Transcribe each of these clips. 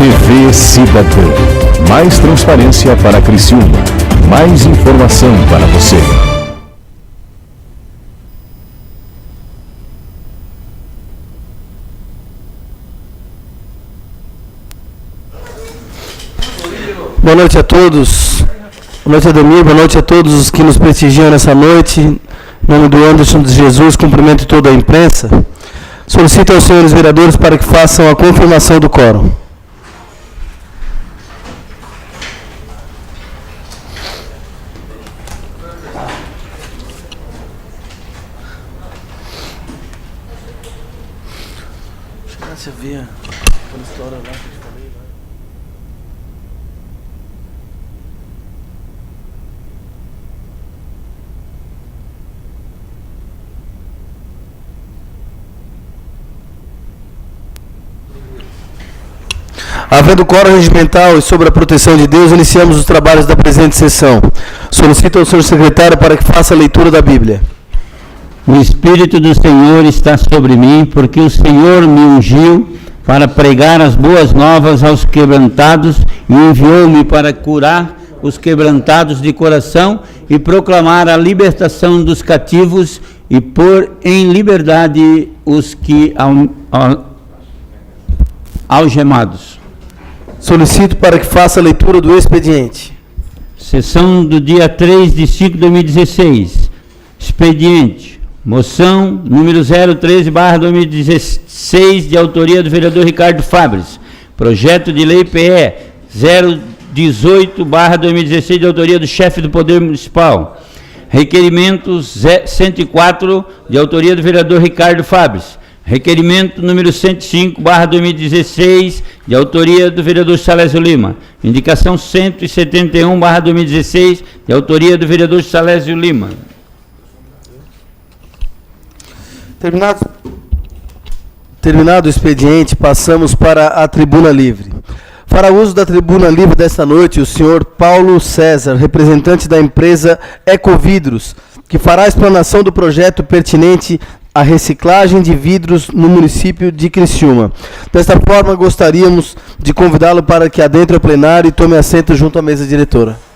TV Cidadã. Mais transparência para Criciúma. Mais informação para você. Boa noite a todos. Boa noite, Ademir. Boa noite a todos os que nos prestigiam nessa noite. Em nome do Anderson de Jesus, cumprimento toda a imprensa. Solicito aos senhores vereadores para que façam a confirmação do quórum. Você vê quando estoura lá. Havendo quórum regimental e sobre a proteção de Deus, iniciamos os trabalhos da presente sessão. Solicito ao senhor secretário para que faça a leitura da Bíblia. O Espírito do Senhor está sobre mim, porque o Senhor me ungiu para pregar as boas novas aos quebrantados e enviou-me para curar os quebrantados de coração e proclamar a libertação dos cativos e pôr em liberdade os que algemados. Solicito para que faça a leitura do expediente. Sessão do dia 3 de 5 de 2016. Expediente. Moção número 013/2016, de autoria do vereador Ricardo Fabres. Projeto de lei PE 018/2016, de autoria do chefe do Poder Municipal. Requerimento 104, de autoria do vereador Ricardo Fabres. Requerimento número 105/2016, de autoria do vereador Salésio Lima. Indicação 171/2016, de autoria do vereador Salésio Lima. Terminado o expediente, passamos para a tribuna livre. Fará uso da tribuna livre desta noite o senhor Paulo César, representante da empresa Ecovidros, que fará a explanação do projeto pertinente à reciclagem de vidros no município de Criciúma. Desta forma, gostaríamos de convidá-lo para que adentre ao plenário e tome assento junto à mesa diretora.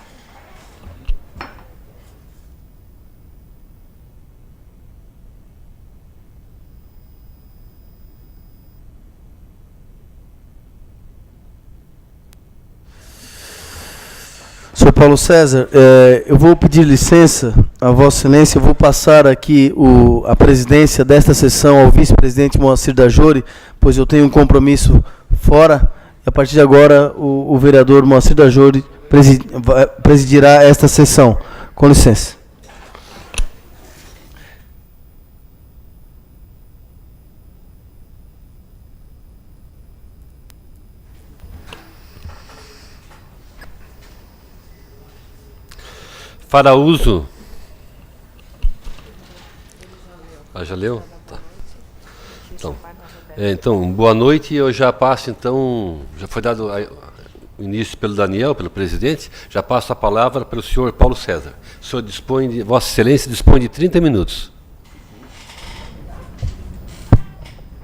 Senhor Paulo César, eu vou pedir licença a Vossa Excelência, eu vou passar aqui a presidência desta sessão ao vice-presidente Moacir Dajori, pois eu tenho um compromisso fora, e a partir de agora o vereador Moacir Dajori presidirá esta sessão. Com licença. Para uso. Já leu? Tá. Então, boa noite. Eu já passo, então, já foi dado o início pelo Daniel, pelo presidente, já passo a palavra para o senhor Paulo César. O senhor Vossa Excelência dispõe de 30 minutos.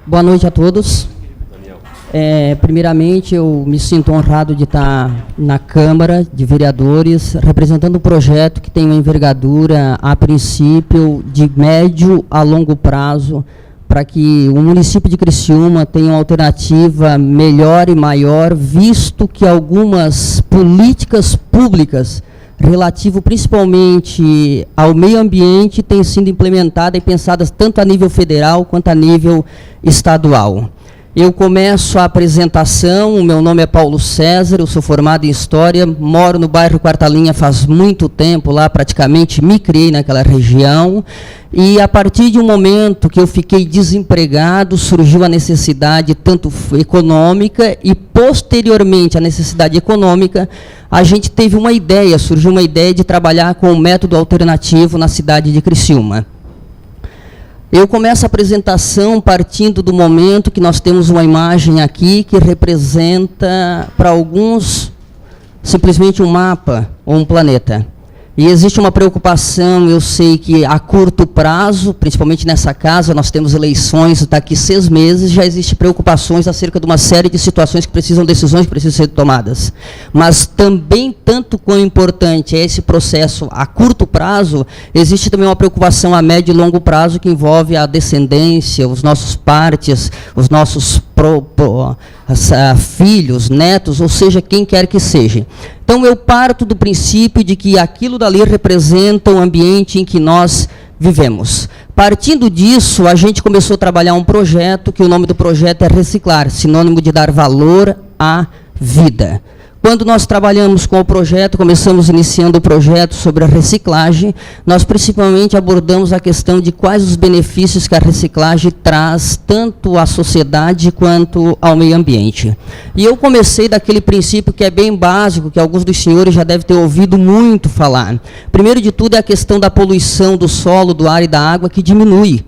Boa noite a todos. Primeiramente, eu me sinto honrado de estar na Câmara de Vereadores, representando um projeto que tem uma envergadura, a princípio, de médio a longo prazo, para que o município de Criciúma tenha uma alternativa melhor e maior, visto que algumas políticas públicas, relativo principalmente ao meio ambiente, têm sido implementadas e pensadas tanto a nível federal quanto a nível estadual. Eu começo a apresentação. O meu nome é Paulo César, eu sou formado em História, moro no bairro Quarta Linha faz muito tempo, lá praticamente me criei naquela região, e a partir de um momento que eu fiquei desempregado, surgiu a necessidade tanto econômica e posteriormente a necessidade econômica, a gente teve uma ideia, surgiu uma ideia de trabalhar com um método alternativo na cidade de Criciúma. Eu começo a apresentação partindo do momento que nós temos uma imagem aqui que representa, para alguns, simplesmente um mapa ou um planeta. E existe uma preocupação, eu sei que a curto prazo, principalmente nessa casa, nós temos eleições daqui 6 meses, já existe preocupações acerca de uma série de situações que precisam, decisões que precisam ser tomadas. Mas também, tanto quão importante é esse processo a curto prazo, existe também uma preocupação a médio e longo prazo que envolve a descendência, os nossos partes, os nossos filhos, netos, ou seja, quem quer que seja. Então, eu parto do princípio de que aquilo dali representa o ambiente em que nós vivemos. Partindo disso, a gente começou a trabalhar um projeto, que o nome do projeto é Reciclar, sinônimo de dar valor à vida. Quando nós trabalhamos com o projeto, começamos iniciando o projeto sobre a reciclagem, nós principalmente abordamos a questão de quais os benefícios que a reciclagem traz, tanto à sociedade quanto ao meio ambiente. E eu comecei daquele princípio que é bem básico, que alguns dos senhores já devem ter ouvido muito falar. Primeiro de tudo é a questão da poluição do solo, do ar e da água, que diminui.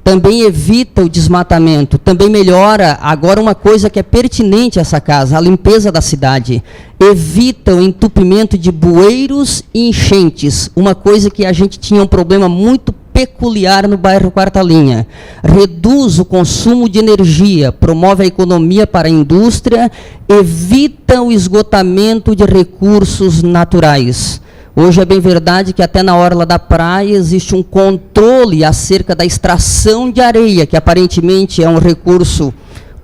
Também evita o desmatamento, também melhora, agora uma coisa que é pertinente a essa casa, a limpeza da cidade. Evita o entupimento de bueiros e enchentes, uma coisa que a gente tinha um problema muito peculiar no bairro Quarta Linha. Reduz o consumo de energia, promove a economia para a indústria, evita o esgotamento de recursos naturais. Hoje é bem verdade que até na orla da praia existe um controle acerca da extração de areia, que aparentemente é um recurso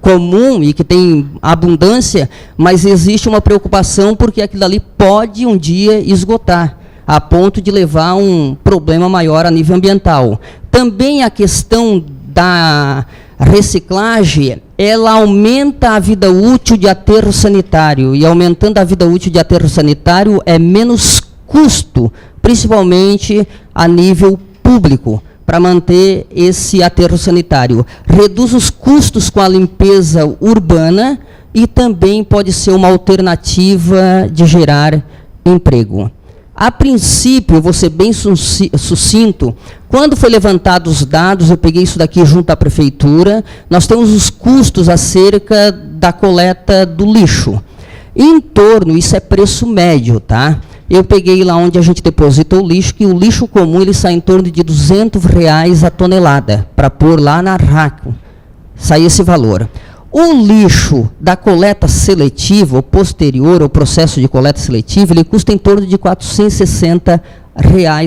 comum e que tem abundância, mas existe uma preocupação porque aquilo ali pode um dia esgotar, a ponto de levar a um problema maior a nível ambiental. Também a questão da reciclagem, ela aumenta a vida útil de aterro sanitário, e aumentando a vida útil de aterro sanitário é menos custo, principalmente a nível público, para manter esse aterro sanitário. Reduz os custos com a limpeza urbana e também pode ser uma alternativa de gerar emprego. A princípio, vou ser bem sucinto, quando foi levantados os dados, eu peguei isso daqui junto à prefeitura, nós temos os custos acerca da coleta do lixo. Em torno, isso é preço médio, tá? Eu peguei lá onde a gente deposita o lixo, que o lixo comum ele sai em torno de R$200 a tonelada, para pôr lá na RACO, sai esse valor. O lixo da coleta seletiva, ou posterior ao processo de coleta seletiva, ele custa em torno de R$460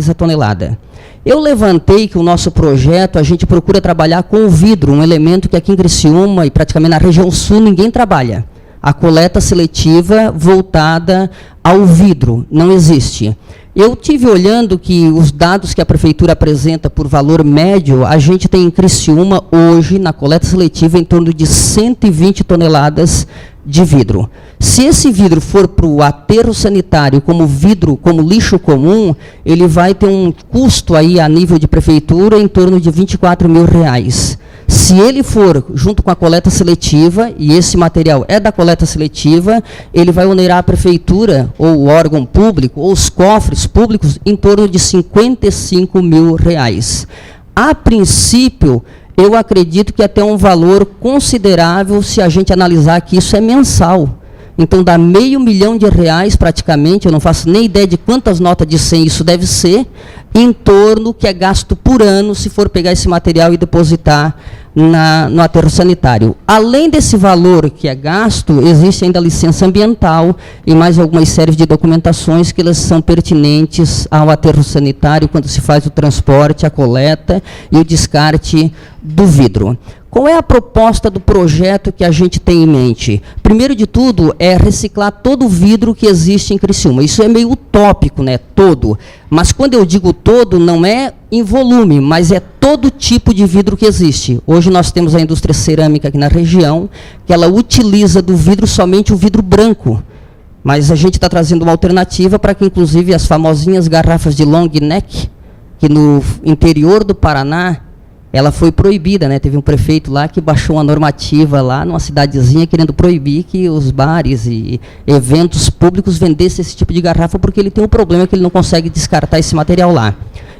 a tonelada. Eu levantei que o nosso projeto, a gente procura trabalhar com o vidro, um elemento que aqui em Criciúma e praticamente na região sul ninguém trabalha. A coleta seletiva voltada ao vidro, não existe. Eu tive olhando que os dados que a prefeitura apresenta por valor médio, a gente tem em Criciúma hoje, na coleta seletiva, em torno de 120 toneladas de vidro. Se esse vidro for para o aterro sanitário como vidro, como lixo comum, ele vai ter um custo aí a nível de prefeitura em torno de R$24 mil. Se ele for junto com a coleta seletiva, e esse material é da coleta seletiva, ele vai onerar a prefeitura, ou o órgão público, ou os cofres públicos, em torno de R$55 mil. A princípio, eu acredito que até um valor considerável se a gente analisar que isso é mensal. Então, dá R$500 mil praticamente, eu não faço nem ideia de quantas notas de 100 isso deve ser, em torno que é gasto por ano se for pegar esse material e depositar no aterro sanitário. Além desse valor que é gasto, existe ainda a licença ambiental e mais algumas séries de documentações que elas são pertinentes ao aterro sanitário quando se faz o transporte, a coleta e o descarte do vidro. Qual é a proposta do projeto que a gente tem em mente? Primeiro de tudo, é reciclar todo o vidro que existe em Criciúma. Isso é meio utópico, né? Todo. Mas quando eu digo todo, não é em volume, mas é todo tipo de vidro que existe. Hoje nós temos a indústria cerâmica aqui na região, que ela utiliza do vidro somente o vidro branco. Mas a gente está trazendo uma alternativa para que, inclusive, as famosinhas garrafas de long neck, que no interior do Paraná, ela foi proibida, né? Teve um prefeito lá que baixou uma normativa lá numa cidadezinha querendo proibir que os bares e eventos públicos vendessem esse tipo de garrafa porque ele tem um problema que ele não consegue descartar esse material lá.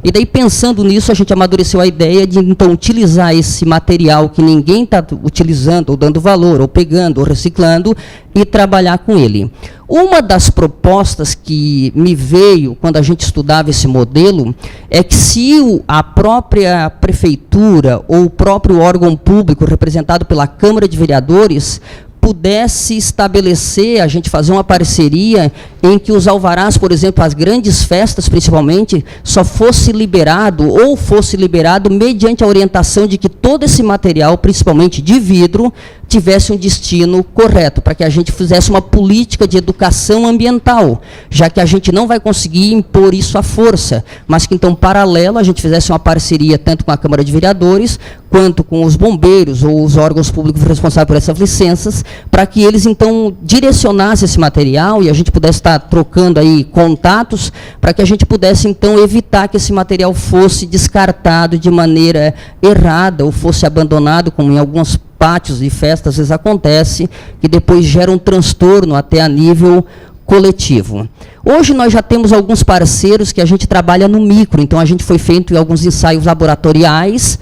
E daí, pensando nisso, a gente amadureceu a ideia de, então, utilizar esse material que ninguém está utilizando, ou dando valor, ou pegando, ou reciclando, e trabalhar com ele. Uma das propostas que me veio quando a gente estudava esse modelo é que se a própria prefeitura ou o próprio órgão público representado pela Câmara de Vereadores pudesse estabelecer, a gente fazer uma parceria em que os alvarás, por exemplo, as grandes festas principalmente, só fosse liberado ou fosse liberado mediante a orientação de que todo esse material, principalmente de vidro, tivesse um destino correto, para que a gente fizesse uma política de educação ambiental, já que a gente não vai conseguir impor isso à força, mas que, então, paralelo, a gente fizesse uma parceria tanto com a Câmara de Vereadores, quanto com os bombeiros ou os órgãos públicos responsáveis por essas licenças, para que eles, então, direcionassem esse material e a gente pudesse estar trocando aí contatos, para que a gente pudesse, então, evitar que esse material fosse descartado de maneira errada ou fosse abandonado, como em alguns pátios de festas, às vezes acontece, que depois gera um transtorno até a nível coletivo. Hoje nós já temos alguns parceiros que a gente trabalha no micro, então a gente foi feito em alguns ensaios laboratoriais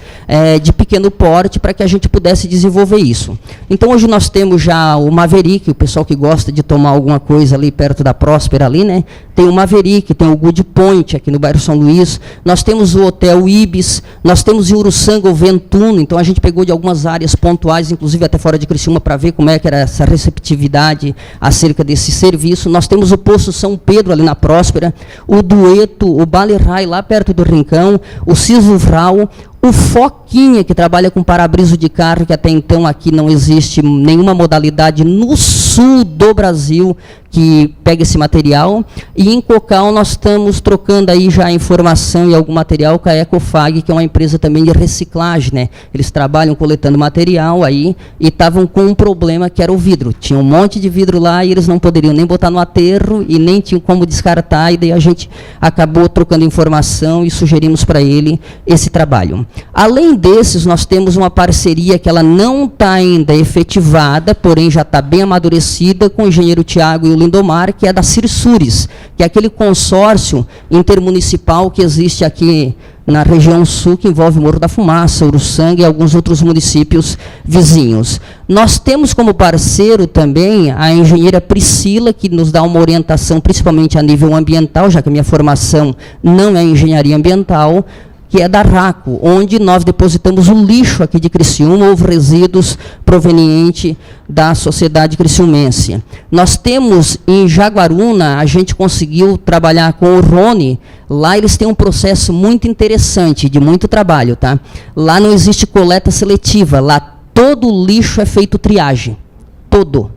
de pequeno porte para que a gente pudesse desenvolver isso. Então hoje nós temos já o Maverick, o pessoal que gosta de tomar alguma coisa ali perto da Próspera ali, né? Tem o Maverick, tem o Good Point aqui no bairro São Luís, nós temos o Hotel Ibis, nós temos em Uruçanga o Ventuno, então a gente pegou de algumas áreas pontuais, inclusive até fora de Criciúma, para ver como é que era essa receptividade acerca desse serviço. Nós temos o Poço São Pedro, ali na Próspera, o Dueto, o Balerai, lá perto do Rincão, o Ciso Vral, o Foquinha, que trabalha com para-brisa de carro, que até então aqui não existe nenhuma modalidade no sul do Brasil que pega esse material. E em Cocal nós estamos trocando aí já informação e algum material com a Ecofag, que é uma empresa também de reciclagem, né? Eles trabalham coletando material aí e estavam com um problema que era o vidro. Tinha um monte de vidro lá e eles não poderiam nem botar no aterro e nem tinham como descartar, e daí a gente acabou trocando informação e sugerimos para ele esse trabalho. Além desses, nós temos uma parceria que ela não está ainda efetivada, porém já está bem amadurecida, com o engenheiro Tiago e o Lindomar, que é da Cirsures, que é aquele consórcio intermunicipal que existe aqui na região sul, que envolve Morro da Fumaça, Uruçanga e alguns outros municípios vizinhos. Nós temos como parceiro também a engenheira Priscila, que nos dá uma orientação principalmente a nível ambiental, já que a minha formação não é engenharia ambiental, que é da RACO, onde nós depositamos o lixo aqui de Criciúma, ou resíduos provenientes da sociedade criciumense. Nós temos em Jaguaruna, a gente conseguiu trabalhar com o Rony, lá eles têm um processo muito interessante, de muito trabalho, tá? Lá não existe coleta seletiva, lá todo o lixo é feito triagem, todo.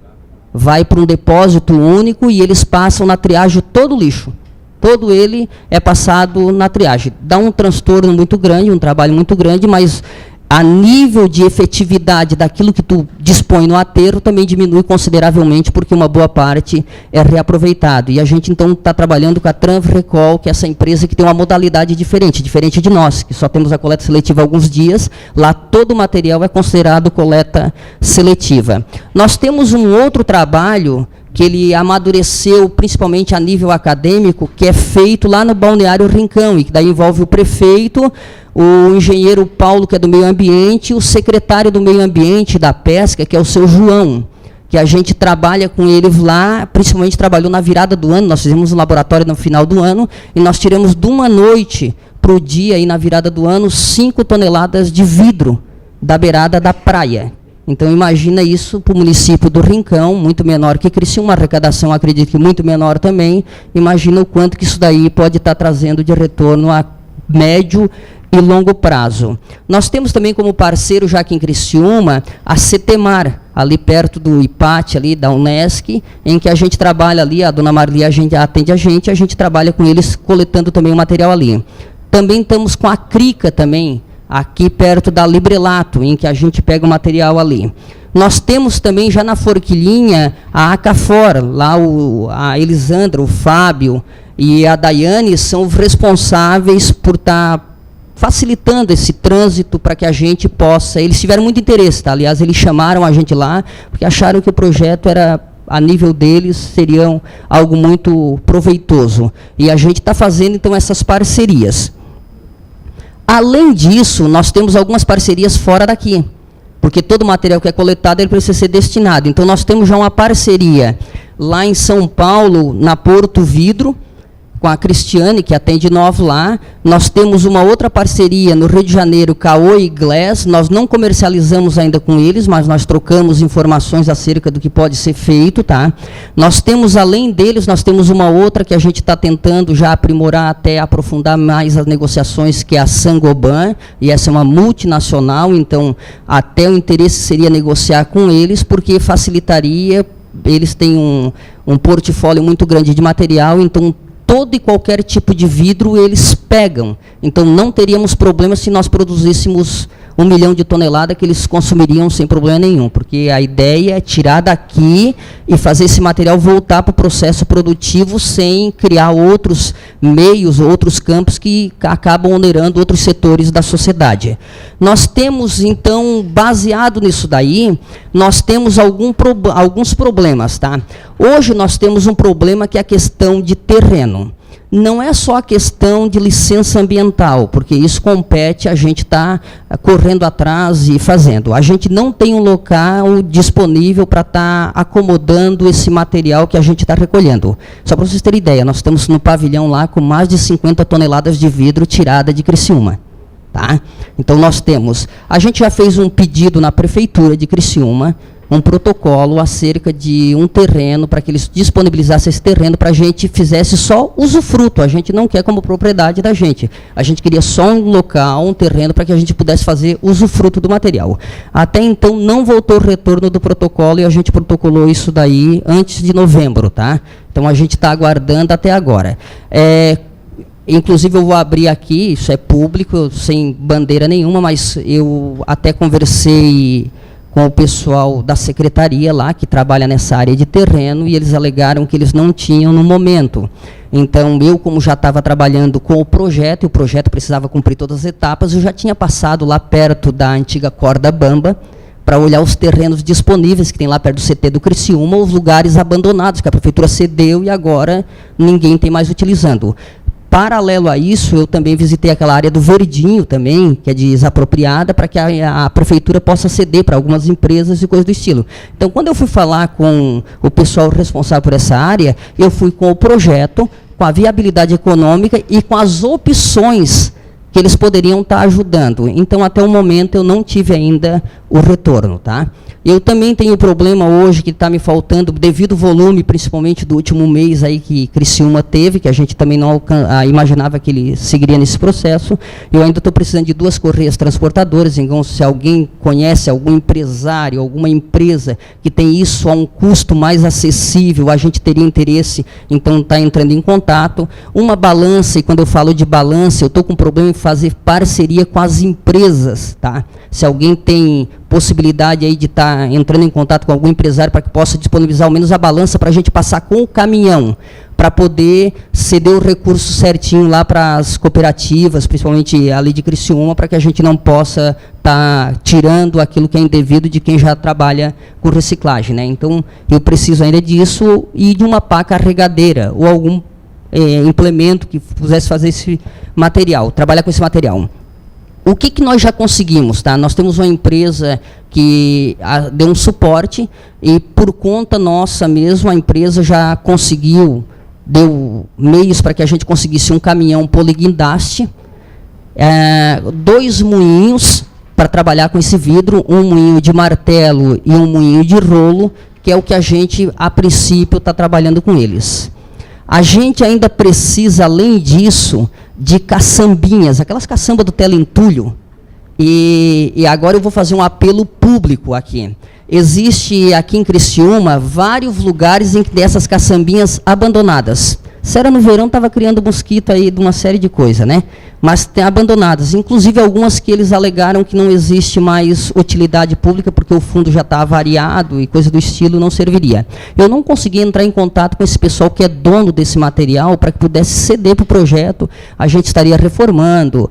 Vai para um depósito único e eles passam na triagem todo o lixo. Todo ele é passado na triagem. Dá um transtorno muito grande, um trabalho muito grande, mas a nível de efetividade daquilo que tu dispõe no aterro também diminui consideravelmente, porque uma boa parte é reaproveitado. E a gente, então, está trabalhando com a Transrecol, que é essa empresa que tem uma modalidade diferente de nós, que só temos a coleta seletiva há alguns dias. Lá todo o material é considerado coleta seletiva. Nós temos um outro trabalho que ele amadureceu principalmente a nível acadêmico, que é feito lá no Balneário Rincão, e que daí envolve o prefeito, o engenheiro Paulo, que é do meio ambiente, e o secretário do meio ambiente da pesca, que é o seu João, que a gente trabalha com eles lá, principalmente trabalhou na virada do ano, nós fizemos um laboratório no final do ano, e nós tiramos de uma noite para o dia, aí na virada do ano, 5 toneladas de vidro da beirada da praia. Então, imagina isso para o município do Rincão, muito menor que Criciúma, uma arrecadação, acredito que muito menor também. Imagina o quanto que isso daí pode estar trazendo de retorno a médio e longo prazo. Nós temos também como parceiro, já aqui em Criciúma, a CETEMAR, ali perto do IPAT, ali da Unesc, em que a gente trabalha ali, a dona Marli atende a gente trabalha com eles coletando também o material ali. Também estamos com a CRICA também, aqui perto da Librelato, em que a gente pega o material ali. Nós temos também, já na Forquilinha, a Acafor, lá a Elisandra, o Fábio e a Daiane são os responsáveis por estar facilitando esse trânsito para que a gente possa... Eles tiveram muito interesse, tá? Aliás, eles chamaram a gente lá, porque acharam que o projeto era... a nível deles, seriam algo muito proveitoso. E a gente está fazendo, então, essas parcerias. Além disso, nós temos algumas parcerias fora daqui, porque todo o material que é coletado ele precisa ser destinado. Então, nós temos já uma parceria lá em São Paulo, na Porto Vidro, com a Cristiane, que atende Novo lá. Nós temos uma outra parceria no Rio de Janeiro, Caô e Glass. Nós não comercializamos ainda com eles, mas nós trocamos informações acerca do que pode ser feito. Tá? Nós temos, além deles, nós temos uma outra que a gente está tentando já aprimorar, até aprofundar mais as negociações, que é a Saint-Gobain, e essa é uma multinacional, então até o interesse seria negociar com eles, porque facilitaria, eles têm um portfólio muito grande de material, então todo e qualquer tipo de vidro eles pegam. Então, não teríamos problema se nós produzíssemos 1 milhão de toneladas que eles consumiriam sem problema nenhum, porque a ideia é tirar daqui e fazer esse material voltar para o processo produtivo sem criar outros meios, outros campos que acabam onerando outros setores da sociedade. Nós temos, então, baseado nisso daí, nós temos alguns problemas. Tá? Hoje nós temos um problema que é a questão de terreno. Não é só a questão de licença ambiental, porque isso compete, a gente está correndo atrás e fazendo. A gente não tem um local disponível para estar acomodando esse material que a gente está recolhendo. Só para vocês terem ideia, nós estamos no pavilhão lá com mais de 50 toneladas de vidro tirada de Criciúma. Tá? Então, nós temos... A gente já fez um pedido na Prefeitura de Criciúma, um protocolo acerca de um terreno, para que eles disponibilizassem esse terreno para a gente fizesse só usufruto. A gente não quer como propriedade da gente. A gente queria só um local, um terreno, para que a gente pudesse fazer usufruto do material. Até então, não voltou o retorno do protocolo e a gente protocolou isso daí antes de novembro. Tá? Então, a gente está aguardando até agora. Inclusive, eu vou abrir aqui, isso é público, sem bandeira nenhuma, mas eu até conversei com o pessoal da secretaria lá, que trabalha nessa área de terreno, e eles alegaram que eles não tinham no momento. Então, eu, como já estava trabalhando com o projeto, e o projeto precisava cumprir todas as etapas, eu já tinha passado lá perto da antiga Corda Bamba, para olhar os terrenos disponíveis que tem lá perto do CT do Criciúma, os lugares abandonados, que a prefeitura cedeu e agora ninguém tem mais utilizando. Paralelo a isso, eu também visitei aquela área do Verdinho também, que é desapropriada, para que a prefeitura possa ceder para algumas empresas e coisas do estilo. Então, quando eu fui falar com o pessoal responsável por essa área, eu fui com o projeto, com a viabilidade econômica e com as opções que eles poderiam estar ajudando. Então, até o momento, eu não tive ainda o retorno. Tá? Eu também tenho problema hoje que está me faltando, devido ao volume, principalmente do último mês aí que Criciúma teve, que a gente também não imaginava que ele seguiria nesse processo. Eu ainda estou precisando de 2 correias transportadoras, então, se alguém conhece algum empresário, alguma empresa que tem isso a um custo mais acessível, a gente teria interesse, então está entrando em contato. Uma balança, e quando eu falo de balança, eu estou com problema em fazer parceria com as empresas. Tá? Se alguém tem possibilidade aí de estar entrando em contato com algum empresário para que possa disponibilizar ao menos a balança para a gente passar com o caminhão, para poder ceder o recurso certinho lá para as cooperativas, principalmente ali de Criciúma, para que a gente não possa estar tirando aquilo que é indevido de quem já trabalha com reciclagem. Né? Então, eu preciso ainda disso e de uma pá carregadeira ou algum implemento que pudesse fazer esse material, trabalhar com esse material. O que nós já conseguimos? Tá? Nós temos uma empresa que deu um suporte e, por conta nossa mesmo, a empresa já conseguiu, deu meios para que a gente conseguisse um caminhão poliguindaste, 2 moinhos para trabalhar com esse vidro, um moinho de martelo e um moinho de rolo, que é o que a gente, a princípio, está trabalhando com eles. A gente ainda precisa, além disso, de caçambinhas, aquelas caçambas do teleentulho. E agora eu vou fazer um apelo público aqui. Existe aqui em Criciúma vários lugares em que tem essas caçambinhas abandonadas. Se era no verão, estava criando mosquito aí de uma série de coisas, né? Mas tem abandonadas, inclusive algumas que eles alegaram que não existe mais utilidade pública, porque o fundo já está avariado e coisa do estilo não serviria. Eu não consegui entrar em contato com esse pessoal que é dono desse material para que pudesse ceder para o projeto. A gente estaria reformando,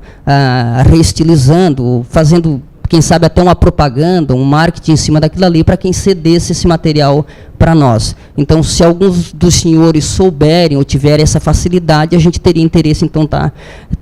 reestilizando, fazendo, quem sabe, até uma propaganda, um marketing em cima daquilo ali, para quem cedesse esse material para nós. Então, se alguns dos senhores souberem ou tiverem essa facilidade, a gente teria interesse, então, estar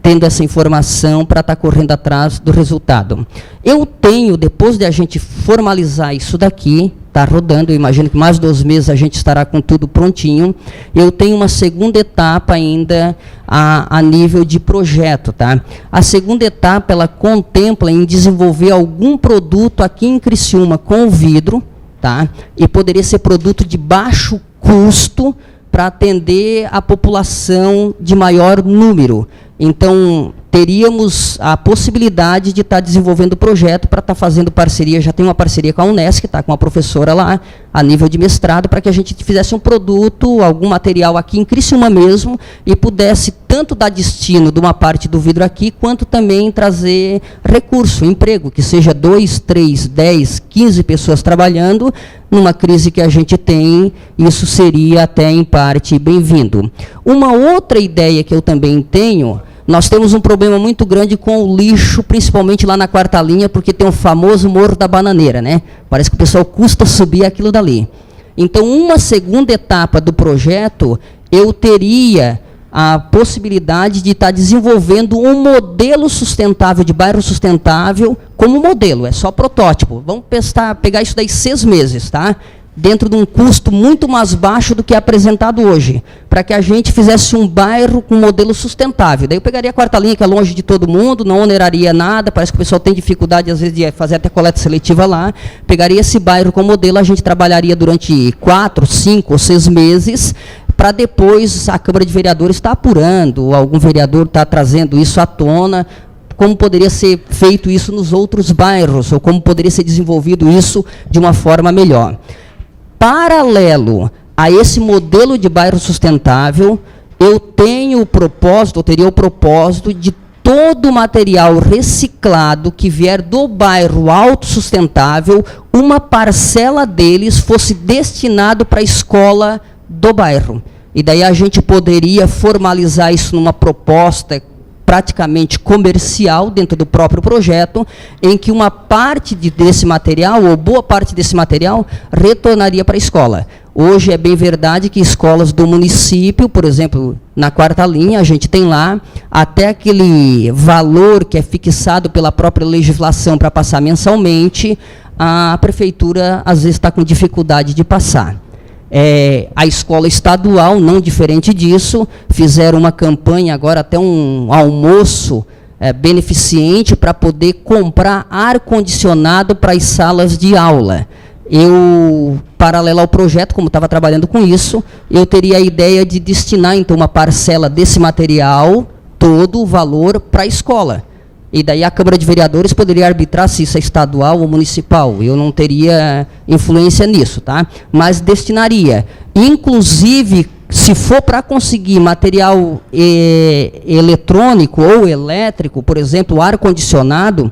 tendo essa informação para estar correndo atrás do resultado. Eu tenho, depois de a gente formalizar isso daqui, está rodando, eu imagino que mais 2 meses a gente estará com tudo prontinho, eu tenho uma segunda etapa ainda a nível de projeto, tá? A segunda etapa, ela contempla em desenvolver algum produto aqui em Criciúma com vidro, tá? E poderia ser produto de baixo custo para atender a população de maior número. Então, teríamos a possibilidade de estar desenvolvendo o projeto para estar fazendo parceria, já tem uma parceria com a Unesc, está com uma professora lá, a nível de mestrado, para que a gente fizesse um produto, algum material aqui em Criciúma mesmo, e pudesse tanto dar destino de uma parte do vidro aqui, quanto também trazer recurso, emprego, que seja 2, 3, 10, 15 pessoas trabalhando, numa crise que a gente tem, isso seria até em parte bem-vindo. Uma outra ideia que eu também tenho, nós temos um problema muito grande com o lixo, principalmente lá na 4ª linha, porque tem o famoso Morro da Bananeira, né? Parece que o pessoal custa subir aquilo dali. Então, uma segunda etapa do projeto, eu teria a possibilidade de estar desenvolvendo um modelo sustentável, de bairro sustentável, como modelo, é só protótipo. Vamos pegar isso daí 6 meses, tá? Dentro de um custo muito mais baixo do que é apresentado hoje, para que a gente fizesse um bairro com modelo sustentável. Daí eu pegaria a 4ª linha, que é longe de todo mundo, não oneraria nada, parece que o pessoal tem dificuldade, às vezes, de fazer até coleta seletiva lá, pegaria esse bairro com modelo, a gente trabalharia durante 4, 5 ou 6 meses, para depois a Câmara de Vereadores estar apurando, ou algum vereador estar trazendo isso à tona, como poderia ser feito isso nos outros bairros, ou como poderia ser desenvolvido isso de uma forma melhor. Paralelo a esse modelo de bairro sustentável, eu tenho o propósito, eu teria o propósito de todo o material reciclado que vier do bairro autossustentável, uma parcela deles fosse destinado para a escola do bairro. E daí a gente poderia formalizar isso numa proposta praticamente comercial dentro do próprio projeto, em que uma parte desse material, ou boa parte desse material, retornaria para a escola. Hoje é bem verdade que escolas do município, por exemplo, na 4ª linha, a gente tem lá até aquele valor que é fixado pela própria legislação para passar mensalmente, a prefeitura às vezes está com dificuldade de passar. A escola estadual, não diferente disso, fizeram uma campanha, agora até um almoço beneficente para poder comprar ar-condicionado para as salas de aula. Eu, paralelo ao projeto, como estava trabalhando com isso, eu teria a ideia de destinar, então, uma parcela desse material, todo o valor, para a escola. E daí a Câmara de Vereadores poderia arbitrar se isso é estadual ou municipal. Eu não teria influência nisso, tá? Mas destinaria. Inclusive, se for para conseguir material eletrônico ou elétrico, por exemplo, ar-condicionado,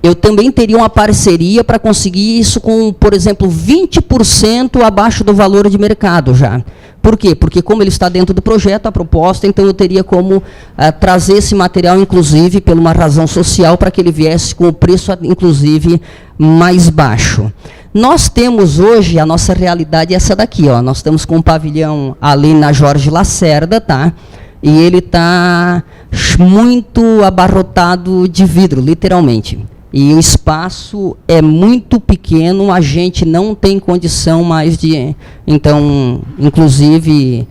eu também teria uma parceria para conseguir isso com, por exemplo, 20% abaixo do valor de mercado já. Por quê? Porque como ele está dentro do projeto, a proposta, então eu teria como trazer esse material, inclusive, por uma razão social, para que ele viesse com o preço, inclusive, mais baixo. Nós temos hoje, a nossa realidade é essa daqui, ó, nós estamos com um pavilhão ali na Jorge Lacerda, tá? E ele está muito abarrotado de vidro, literalmente. E o espaço é muito pequeno, a gente não tem condição mais de... Então, inclusive,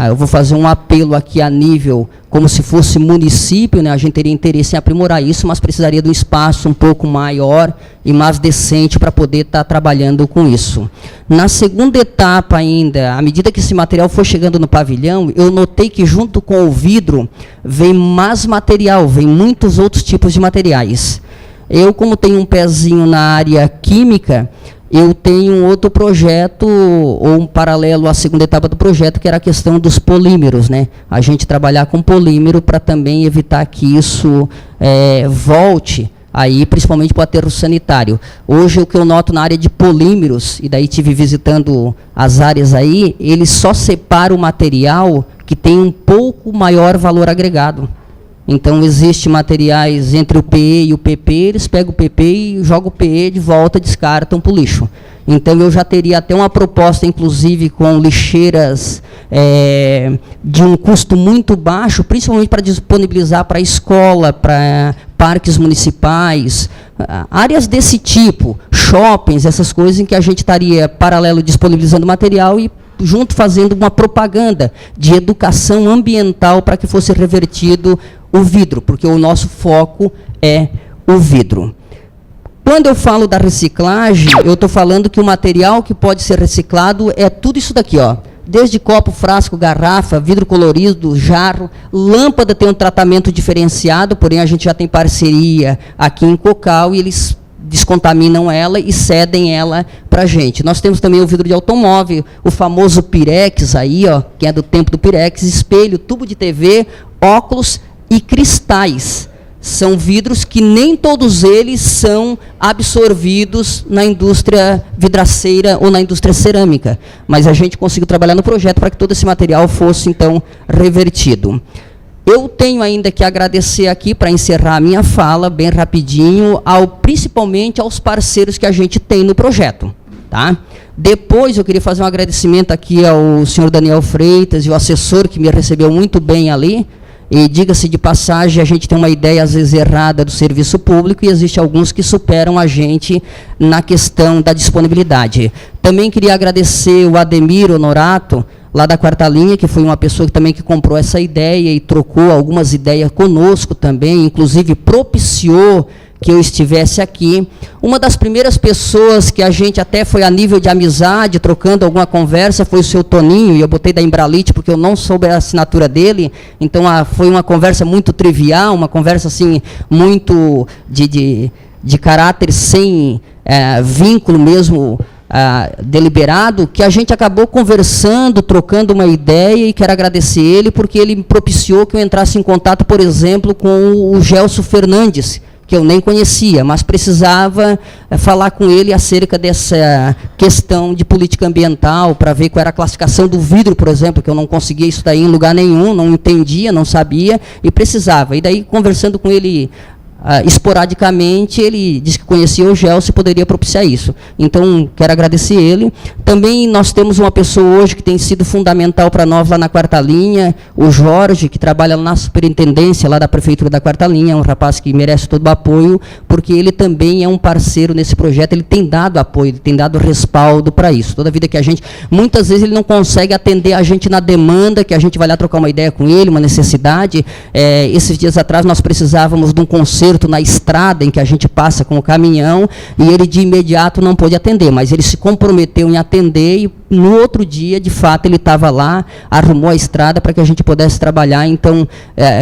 eu vou fazer um apelo aqui a nível, como se fosse município, né? A gente teria interesse em aprimorar isso, mas precisaria de um espaço um pouco maior e mais decente para poder estar trabalhando com isso. Na segunda etapa ainda, à medida que esse material for chegando no pavilhão, eu notei que junto com o vidro vem mais material, vem muitos outros tipos de materiais. Eu, como tenho um pezinho na área química, eu tenho um outro projeto, ou um paralelo à segunda etapa do projeto, que era a questão dos polímeros, né? A gente trabalhar com polímero para também evitar que isso volte, aí, principalmente para o aterro sanitário. Hoje, o que eu noto na área de polímeros, e daí estive visitando as áreas aí, eles só separam o material que tem um pouco maior valor agregado. Então, existem materiais entre o PE e o PP, eles pegam o PP e jogam o PE de volta, descartam para o lixo. Então, eu já teria até uma proposta, inclusive, com lixeiras de um custo muito baixo, principalmente para disponibilizar para a escola, para parques municipais, áreas desse tipo, shoppings, essas coisas em que a gente estaria paralelo disponibilizando material e junto fazendo uma propaganda de educação ambiental para que fosse revertido o vidro, porque o nosso foco é o vidro. Quando eu falo da reciclagem, eu estou falando que o material que pode ser reciclado é tudo isso daqui, ó. Desde copo, frasco, garrafa, vidro colorido, jarro, lâmpada tem um tratamento diferenciado, porém a gente já tem parceria aqui em Cocal e eles descontaminam ela e cedem ela para a gente. Nós temos também o vidro de automóvel, o famoso Pirex aí, ó, que é do tempo do Pirex, espelho, tubo de TV, óculos e cristais. São vidros que nem todos eles são absorvidos na indústria vidraceira ou na indústria cerâmica, mas a gente conseguiu trabalhar no projeto para que todo esse material fosse, então, revertido. Eu tenho ainda que agradecer aqui, para encerrar a minha fala, bem rapidinho, principalmente aos parceiros que a gente tem no projeto. Tá? Depois, eu queria fazer um agradecimento aqui ao senhor Daniel Freitas e o assessor que me recebeu muito bem ali. E, diga-se de passagem, a gente tem uma ideia, às vezes, errada do serviço público e existem alguns que superam a gente na questão da disponibilidade. Também queria agradecer o Ademir Honorato, lá da Quarta Linha, que foi uma pessoa que também que comprou essa ideia e trocou algumas ideias conosco também, inclusive propiciou que eu estivesse aqui. Uma das primeiras pessoas que a gente até foi a nível de amizade, trocando alguma conversa, foi o seu Toninho, e eu botei da Embralite porque eu não soube a assinatura dele, então foi uma conversa muito trivial, uma conversa assim, muito de caráter sem vínculo mesmo, deliberado, que a gente acabou conversando, trocando uma ideia, e quero agradecer ele, porque ele me propiciou que eu entrasse em contato, por exemplo, com o Gelson Fernandes, que eu nem conhecia, mas precisava falar com ele acerca dessa questão de política ambiental, para ver qual era a classificação do vidro, por exemplo, que eu não conseguia isso daí em lugar nenhum, não entendia, não sabia, e precisava. E daí, conversando com ele esporadicamente, ele disse que conhecia o Gelson e poderia propiciar isso. Então, quero agradecer ele. Também nós temos uma pessoa hoje que tem sido fundamental para nós lá na Quarta Linha, o Jorge, que trabalha na superintendência lá da Prefeitura da Quarta Linha, é um rapaz que merece todo o apoio, porque ele também é um parceiro nesse projeto, ele tem dado apoio, ele tem dado respaldo para isso. Toda vida que a gente, muitas vezes ele não consegue atender a gente na demanda, que a gente vai lá trocar uma ideia com ele, uma necessidade. Esses dias atrás nós precisávamos de um conserto na estrada em que a gente passa com o caminhão, e ele de imediato não pôde atender, mas ele se comprometeu em atender, e no outro dia, de fato, ele estava lá, arrumou a estrada para que a gente pudesse trabalhar. Então,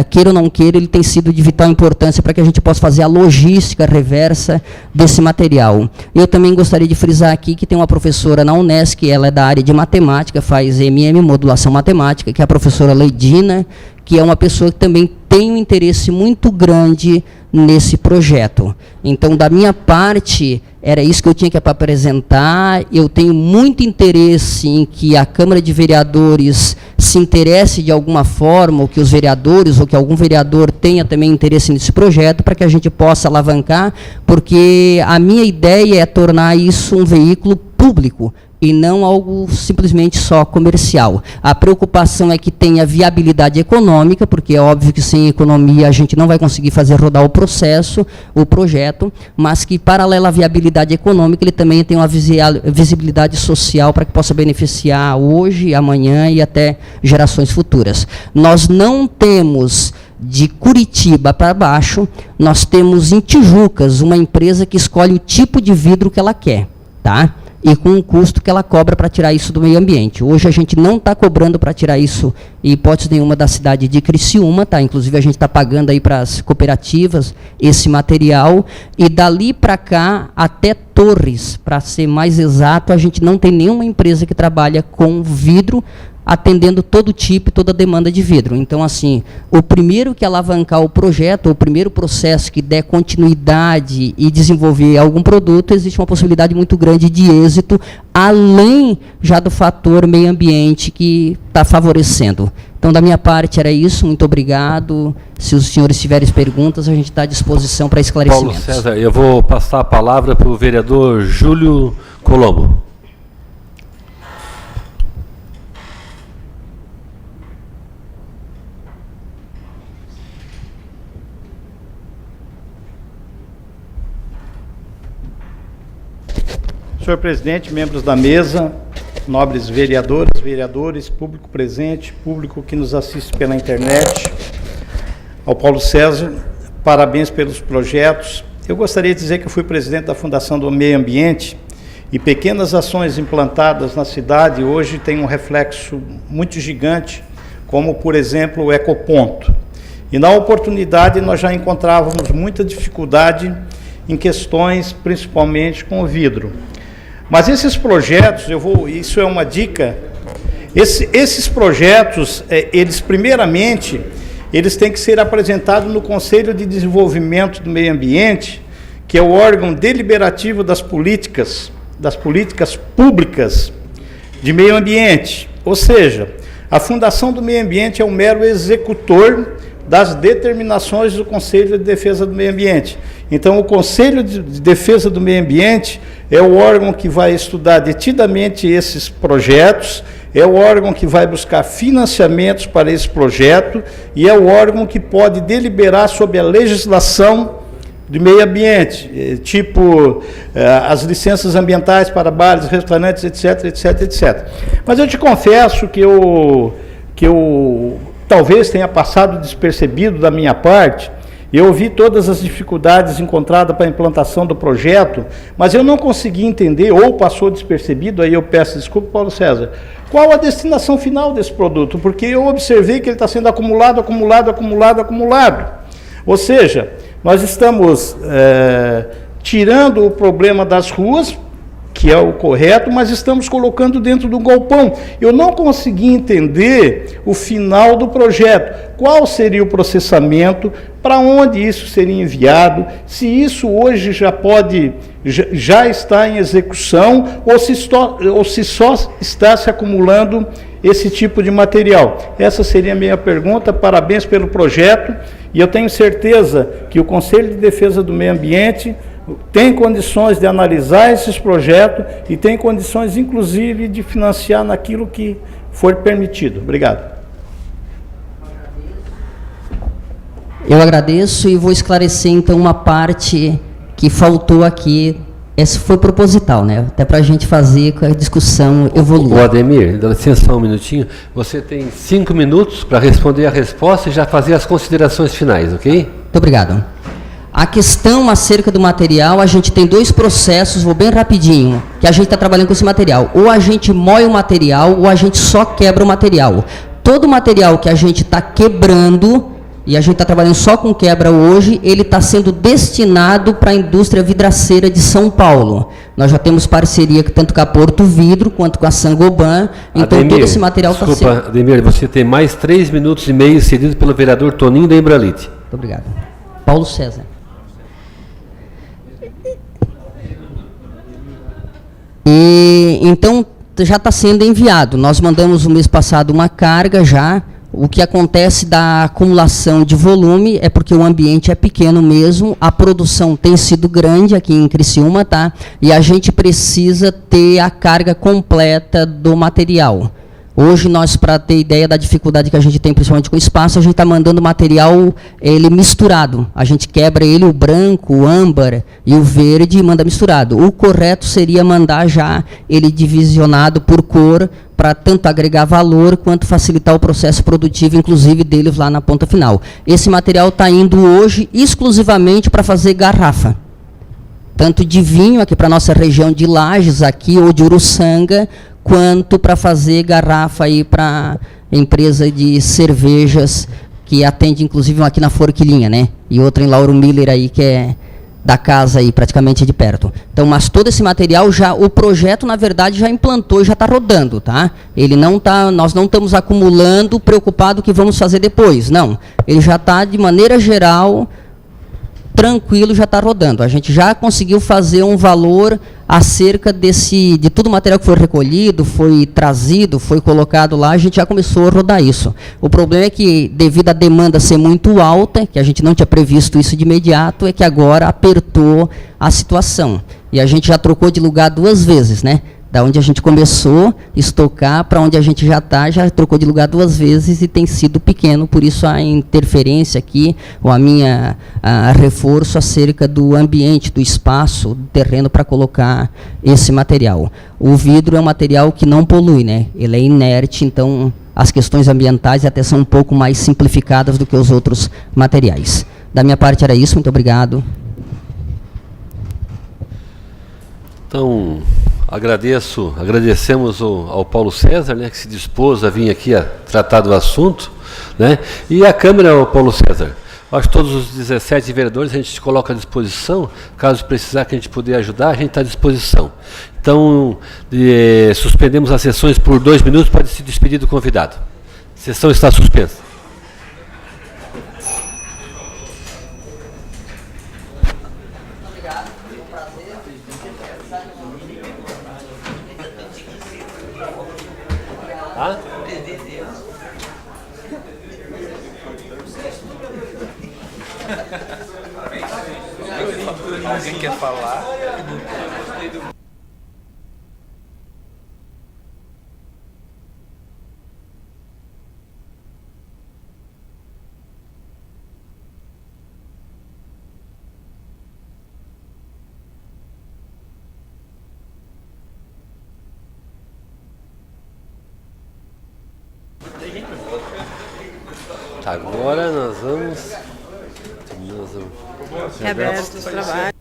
queira ou não queira, ele tem sido de vital importância para que a gente possa fazer a logística reversa desse material. Eu também gostaria de frisar aqui que tem uma professora na Unesc, ela é da área de matemática, faz MM, modulação matemática, que é a professora Leidina, que é uma pessoa que também tem um interesse muito grande nesse projeto. Então, da minha parte, era isso que eu tinha que apresentar. Eu tenho muito interesse em que a Câmara de Vereadores se interesse de alguma forma, ou que os vereadores, ou que algum vereador tenha também interesse nesse projeto, para que a gente possa alavancar, porque a minha ideia é tornar isso um veículo público, e não algo simplesmente só comercial. A preocupação é que tenha viabilidade econômica, porque é óbvio que sem economia a gente não vai conseguir fazer rodar o processo, o projeto, mas que, paralela à viabilidade econômica, ele também tem uma visibilidade social para que possa beneficiar hoje, amanhã e até gerações futuras. Nós não temos, de Curitiba para baixo, nós temos em Tijucas uma empresa que escolhe o tipo de vidro que ela quer, tá? E com o custo que ela cobra para tirar isso do meio ambiente. Hoje a gente não está cobrando para tirar isso, em hipótese nenhuma, da cidade de Criciúma, tá? Inclusive a gente está pagando aí para as cooperativas esse material, e dali para cá até Torres, para ser mais exato, a gente não tem nenhuma empresa que trabalha com vidro, atendendo todo tipo e toda demanda de vidro. Então, assim, o primeiro que alavancar o projeto, o primeiro processo que der continuidade e desenvolver algum produto, existe uma possibilidade muito grande de êxito, além já do fator meio ambiente que está favorecendo. Então, da minha parte, era isso. Muito obrigado. Se os senhores tiverem perguntas, a gente está à disposição para esclarecimentos. Paulo César, eu vou passar a palavra para o vereador Júlio Colombo. Senhor presidente, membros da mesa, nobres vereadoras, vereadores, público presente, público que nos assiste pela internet, ao Paulo César, parabéns pelos projetos. Eu gostaria de dizer que eu fui presidente da Fundação do Meio Ambiente e pequenas ações implantadas na cidade hoje têm um reflexo muito gigante, como, por exemplo, o Ecoponto. E na oportunidade nós já encontrávamos muita dificuldade em questões, principalmente com o vidro. Mas esses projetos, isso é uma dica, esses projetos, eles primeiramente, eles têm que ser apresentados no Conselho de Desenvolvimento do Meio Ambiente, que é o órgão deliberativo das políticas públicas de meio ambiente. Ou seja, a Fundação do Meio Ambiente é um mero executor das determinações do Conselho de Defesa do Meio Ambiente. Então, o Conselho de Defesa do Meio Ambiente é o órgão que vai estudar detidamente esses projetos, é o órgão que vai buscar financiamentos para esse projeto e é o órgão que pode deliberar sobre a legislação de meio ambiente, tipo as licenças ambientais para bares, restaurantes, etc, etc, etc. Mas eu te confesso que eu talvez tenha passado despercebido da minha parte. Eu vi todas as dificuldades encontradas para a implantação do projeto, mas eu não consegui entender, ou passou despercebido, aí eu peço desculpa, Paulo César, qual a destinação final desse produto, porque eu observei que ele está sendo acumulado. Ou seja, nós estamos tirando o problema das ruas, que é o correto, mas estamos colocando dentro do galpão. Eu não consegui entender o final do projeto. Qual seria o processamento, para onde isso seria enviado, se isso hoje já está em execução, ou se só está se acumulando esse tipo de material. Essa seria a minha pergunta. Parabéns pelo projeto, e eu tenho certeza que o Conselho de Defesa do Meio Ambiente tem condições de analisar esses projetos e tem condições, inclusive, de financiar naquilo que for permitido. Obrigado. Eu agradeço e vou esclarecer, então, uma parte que faltou aqui. Esse foi proposital, né? Até para a gente fazer com a discussão evoluir. O Ademir, dá licença só um minutinho. Você tem 5 minutos para responder a resposta e já fazer as considerações finais, ok? Muito obrigado. A questão acerca do material, a gente tem 2 processos, vou bem rapidinho, que a gente está trabalhando com esse material. Ou a gente moe o material, ou a gente só quebra o material. Todo o material que a gente está quebrando, e a gente está trabalhando só com quebra hoje, ele está sendo destinado para a indústria vidraceira de São Paulo. Nós já temos parceria tanto com a Porto Vidro, quanto com a Sangoban, então Ademir, todo esse material está sendo... Desculpa, Ademir, você tem mais 3 minutos e meio cedido pelo vereador Toninho da Embralite. Muito obrigado. Paulo César. E então já está sendo enviado. Nós mandamos no mês passado uma carga já. O que acontece da acumulação de volume é porque o ambiente é pequeno mesmo, a produção tem sido grande aqui em Criciúma, tá? E a gente precisa ter a carga completa do material. Hoje, nós, para ter ideia da dificuldade que a gente tem, principalmente com o espaço, a gente está mandando material ele misturado. A gente quebra ele, o branco, o âmbar e o verde, e manda misturado. O correto seria mandar já ele divisionado por cor, para tanto agregar valor, quanto facilitar o processo produtivo, inclusive deles lá na ponta final. Esse material está indo hoje exclusivamente para fazer garrafa. Tanto de vinho, aqui para a nossa região de Lages, aqui, ou de Uruçanga, quanto para fazer garrafa aí para empresa de cervejas, que atende inclusive aqui na Forquilinha, né? E outra em Lauro Miller aí, que é da casa aí, praticamente de perto. Então, mas todo esse material já, o projeto, na verdade, já implantou e já está rodando, tá? Ele não tá, nós não estamos acumulando, preocupado que vamos fazer depois, não. Ele já está, de maneira geral, tranquilo, já está rodando. A gente já conseguiu fazer um valor acerca de todo o material que foi recolhido, foi trazido, foi colocado lá, a gente já começou a rodar isso. O problema é que, devido à demanda ser muito alta, que a gente não tinha previsto isso de imediato, é que agora apertou a situação. E a gente já trocou de lugar 2 vezes, né? Da onde a gente começou a estocar para onde a gente já está, já trocou de lugar 2 vezes e tem sido pequeno, por isso a interferência aqui, ou a minha reforço acerca do ambiente, do espaço, do terreno para colocar esse material. O vidro é um material que não polui, né? Ele é inerte, então as questões ambientais até são um pouco mais simplificadas do que os outros materiais. Da minha parte era isso, muito obrigado. Então, agradecemos ao Paulo César, né, que se dispôs a vir aqui a tratar do assunto, né, e a Câmara, Paulo César. Acho que todos os 17 vereadores a gente se coloca à disposição, caso precisar que a gente puder ajudar, a gente está à disposição. Então, suspendemos as sessões por 2 minutos para se despedir do convidado. A sessão está suspensa. Alguém quer falar? Agora nós vamos reabertos os trabalhos.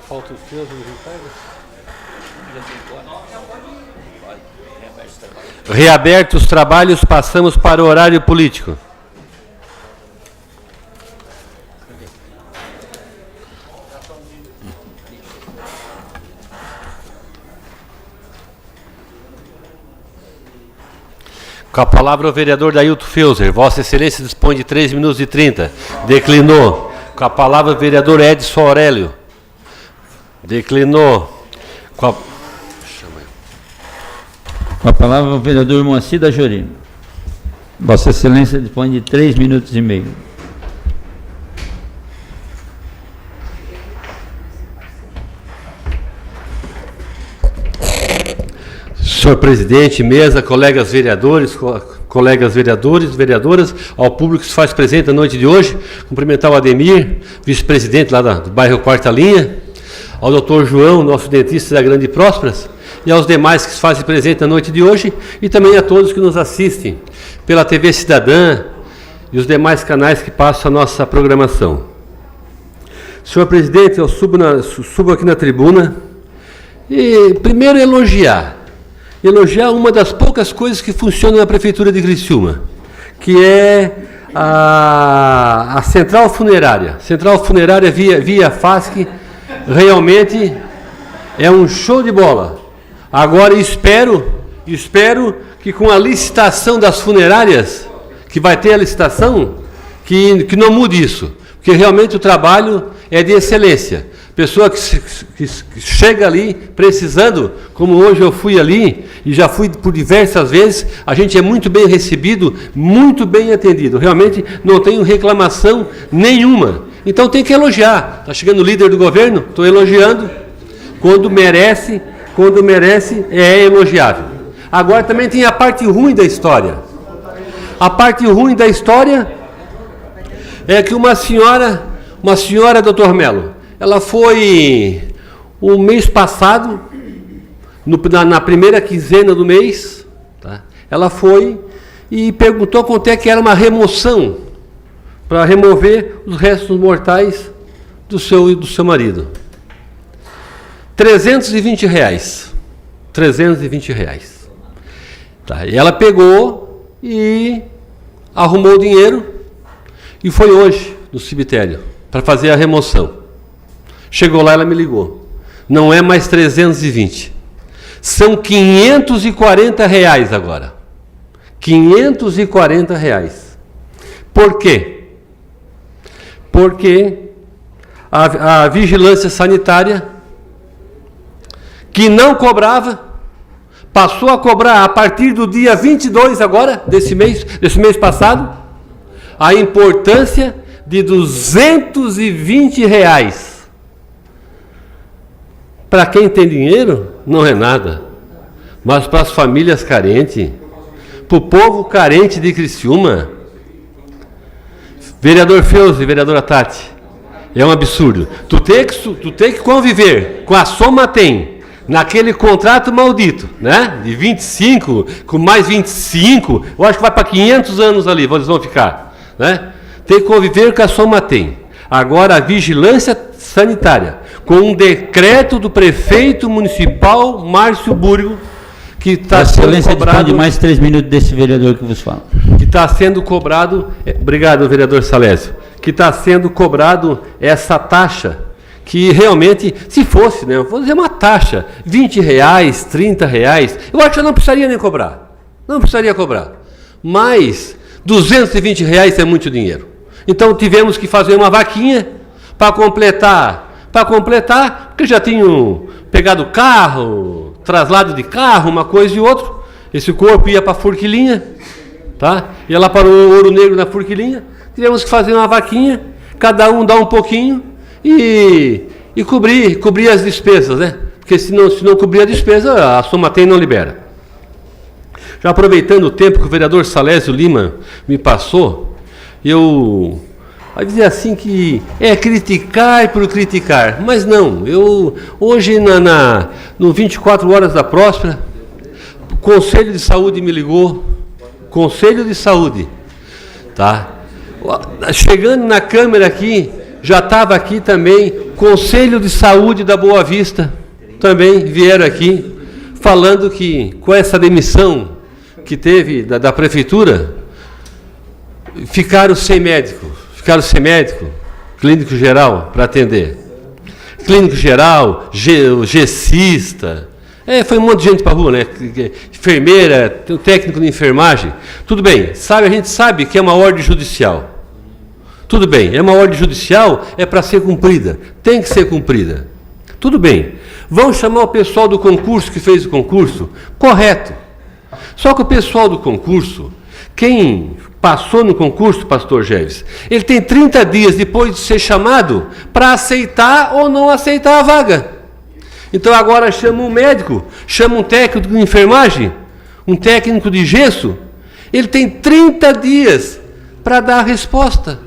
Falta o senhor, reabertos os trabalhos, passamos para o horário político. Com a palavra o vereador Dailton Feuser. Vossa Excelência dispõe de 3 minutos e 30. Declinou. Com a palavra o vereador Edson Aurélio. Declinou. Com a palavra o vereador Moacir da Jorino. Vossa Excelência dispõe de 3 minutos e meio. Senhor presidente, mesa, colegas vereadores, vereadoras, ao público que se faz presente na noite de hoje, cumprimentar o Ademir, vice-presidente lá do bairro Quarta Linha, ao doutor João, nosso dentista da Grande Prósperas, e aos demais que se fazem presente na noite de hoje, e também a todos que nos assistem pela TV Cidadã e os demais canais que passam a nossa programação. Senhor presidente, eu subo aqui na tribuna e primeiro elogiar uma das poucas coisas que funcionam na Prefeitura de Criciúma, que é a central funerária. Central funerária via FASC, realmente é um show de bola. Agora espero que com a licitação das funerárias, que vai ter a licitação, que não mude isso, porque realmente o trabalho é de excelência. Pessoa que chega ali precisando, como hoje eu fui ali, e já fui por diversas vezes, a gente é muito bem recebido, muito bem atendido. Realmente não tenho reclamação nenhuma. Então tem que elogiar. Está chegando o líder do governo, estou elogiando. Quando merece é elogiável. Agora também tem a parte ruim da história. A parte ruim da história é que uma senhora, doutor Melo, ela foi o mês passado, na primeira quinzena do mês, tá? Ela foi e perguntou quanto é que era uma remoção para remover os restos mortais do seu marido. R$320. R$320. Tá, e ela pegou e arrumou o dinheiro e foi hoje no cemitério para fazer a remoção. Chegou lá, ela me ligou. Não é mais 320. São R$540 agora. R$540. Por quê? Porque a vigilância sanitária, que não cobrava, passou a cobrar a partir do dia 22 agora, desse mês passado, a importância de R$220. Para quem tem dinheiro, não é nada. Mas para as famílias carentes, para o povo carente de Criciúma, vereador Feuzi e vereadora Tati, é um absurdo. Tu tem que conviver com a Somatem, naquele contrato maldito, né? De 25, com mais 25, eu acho que vai para 500 anos ali, eles vão ficar, né? Tem que conviver com a Somatem. Agora a vigilância sanitária, com um decreto do prefeito municipal Márcio Burgo, que está sendo cobrado... de mais 3 minutos desse vereador que vos fala. Que está sendo cobrado... Obrigado, vereador Salésio. Que está sendo cobrado essa taxa, que realmente, se fosse, né, vou dizer uma taxa, R$20, R$30, eu acho que eu não precisaria nem cobrar. Não precisaria cobrar. Mas R$220 é muito dinheiro. Então tivemos que fazer uma vaquinha para completar, porque já tinham pegado carro, traslado de carro, uma coisa e outra. Esse corpo ia para a Forquilinha, tá? Ia lá para o Ouro Negro na Forquilinha. Tivemos que fazer uma vaquinha, cada um dá um pouquinho e cobrir as despesas, né? Porque se não cobrir a despesa, a Somatem não libera. Já aproveitando o tempo que o vereador Salésio Lima me passou, eu vai dizer assim que é criticar por criticar, mas não. Eu hoje no 24 Horas da Próspera, o Conselho de Saúde me ligou, Conselho de Saúde, tá? Chegando na câmera aqui, já estava aqui também, Conselho de Saúde da Boa Vista, também vieram aqui, falando que com essa demissão que teve da prefeitura, ficaram sem médico, clínico geral para atender. Clínico geral, gessista, foi um monte de gente para a rua, né? Enfermeira, técnico de enfermagem. Tudo bem, a gente sabe que é uma ordem judicial. Tudo bem, é uma ordem judicial, é para ser cumprida, tem que ser cumprida. Tudo bem, vão chamar o pessoal do concurso que fez o concurso? Correto. Só que o pessoal do concurso, quem passou no concurso, pastor Géves, ele tem 30 dias depois de ser chamado para aceitar ou não aceitar a vaga. Então agora chama um médico, chama um técnico de enfermagem, um técnico de gesso, ele tem 30 dias para dar a resposta.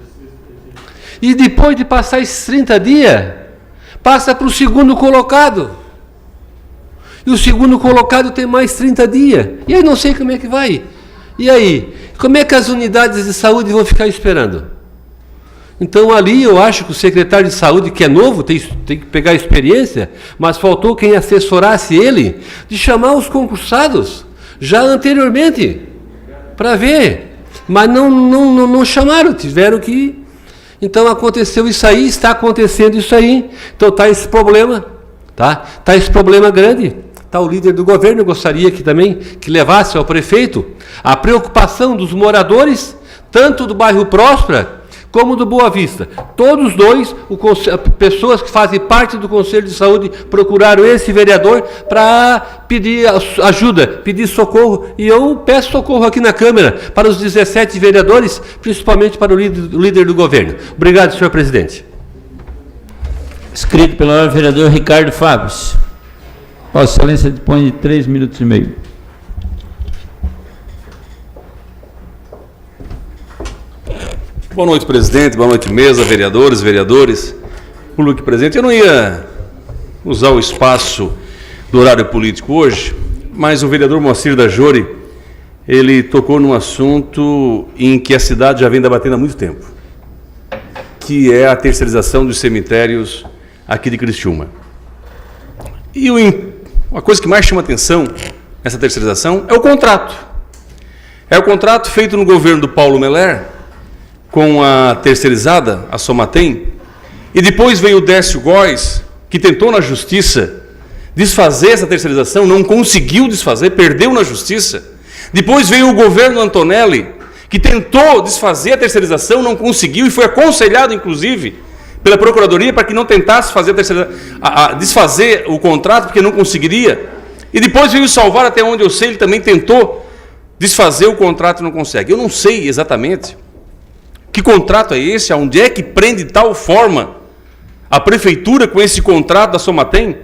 E depois de passar esses 30 dias, passa para o segundo colocado. E o segundo colocado tem mais 30 dias. E aí não sei como é que vai. E aí, como é que as unidades de saúde vão ficar esperando? Então ali eu acho que o secretário de saúde, que é novo, tem que pegar experiência, mas faltou quem assessorasse ele, de chamar os concursados, já anteriormente, para ver. Mas não chamaram, tiveram que... Então aconteceu isso aí, está acontecendo isso aí. Então está esse problema, tá? Está esse problema grande. Tá, o líder do governo gostaria que também que levasse ao prefeito a preocupação dos moradores, tanto do bairro Próspera como do Boa Vista. Todos dois, pessoas que fazem parte do Conselho de Saúde, procuraram esse vereador para pedir ajuda, pedir socorro, e eu peço socorro aqui na Câmara para os 17 vereadores, principalmente para o líder do governo. Obrigado, senhor presidente. Escrito pelo vereador Ricardo Fábio. Vossa Excelência dispõe de 3 minutos e meio. Boa noite, presidente. Boa noite, mesa, vereadores, público presente. Eu não ia usar o espaço do horário político hoje, mas o vereador Moacir da Jori, ele tocou num assunto em que a cidade já vem debatendo há muito tempo, que é a terceirização dos cemitérios aqui de Criciúma. E uma coisa que mais chama atenção nessa terceirização é o contrato. É o contrato feito no governo do Paulo Meller com a terceirizada, a Somatem, e depois veio o Décio Góes, que tentou na justiça desfazer essa terceirização, não conseguiu desfazer, perdeu na justiça. Depois veio o governo Antonelli, que tentou desfazer a terceirização, não conseguiu e foi aconselhado, inclusive, pela Procuradoria para que não tentasse fazer desfazer o contrato, porque não conseguiria. E depois veio o Salvar, até onde eu sei, ele também tentou desfazer o contrato e não consegue. Eu não sei exatamente que contrato é esse, aonde é que prende de tal forma a prefeitura com esse contrato da Somatem.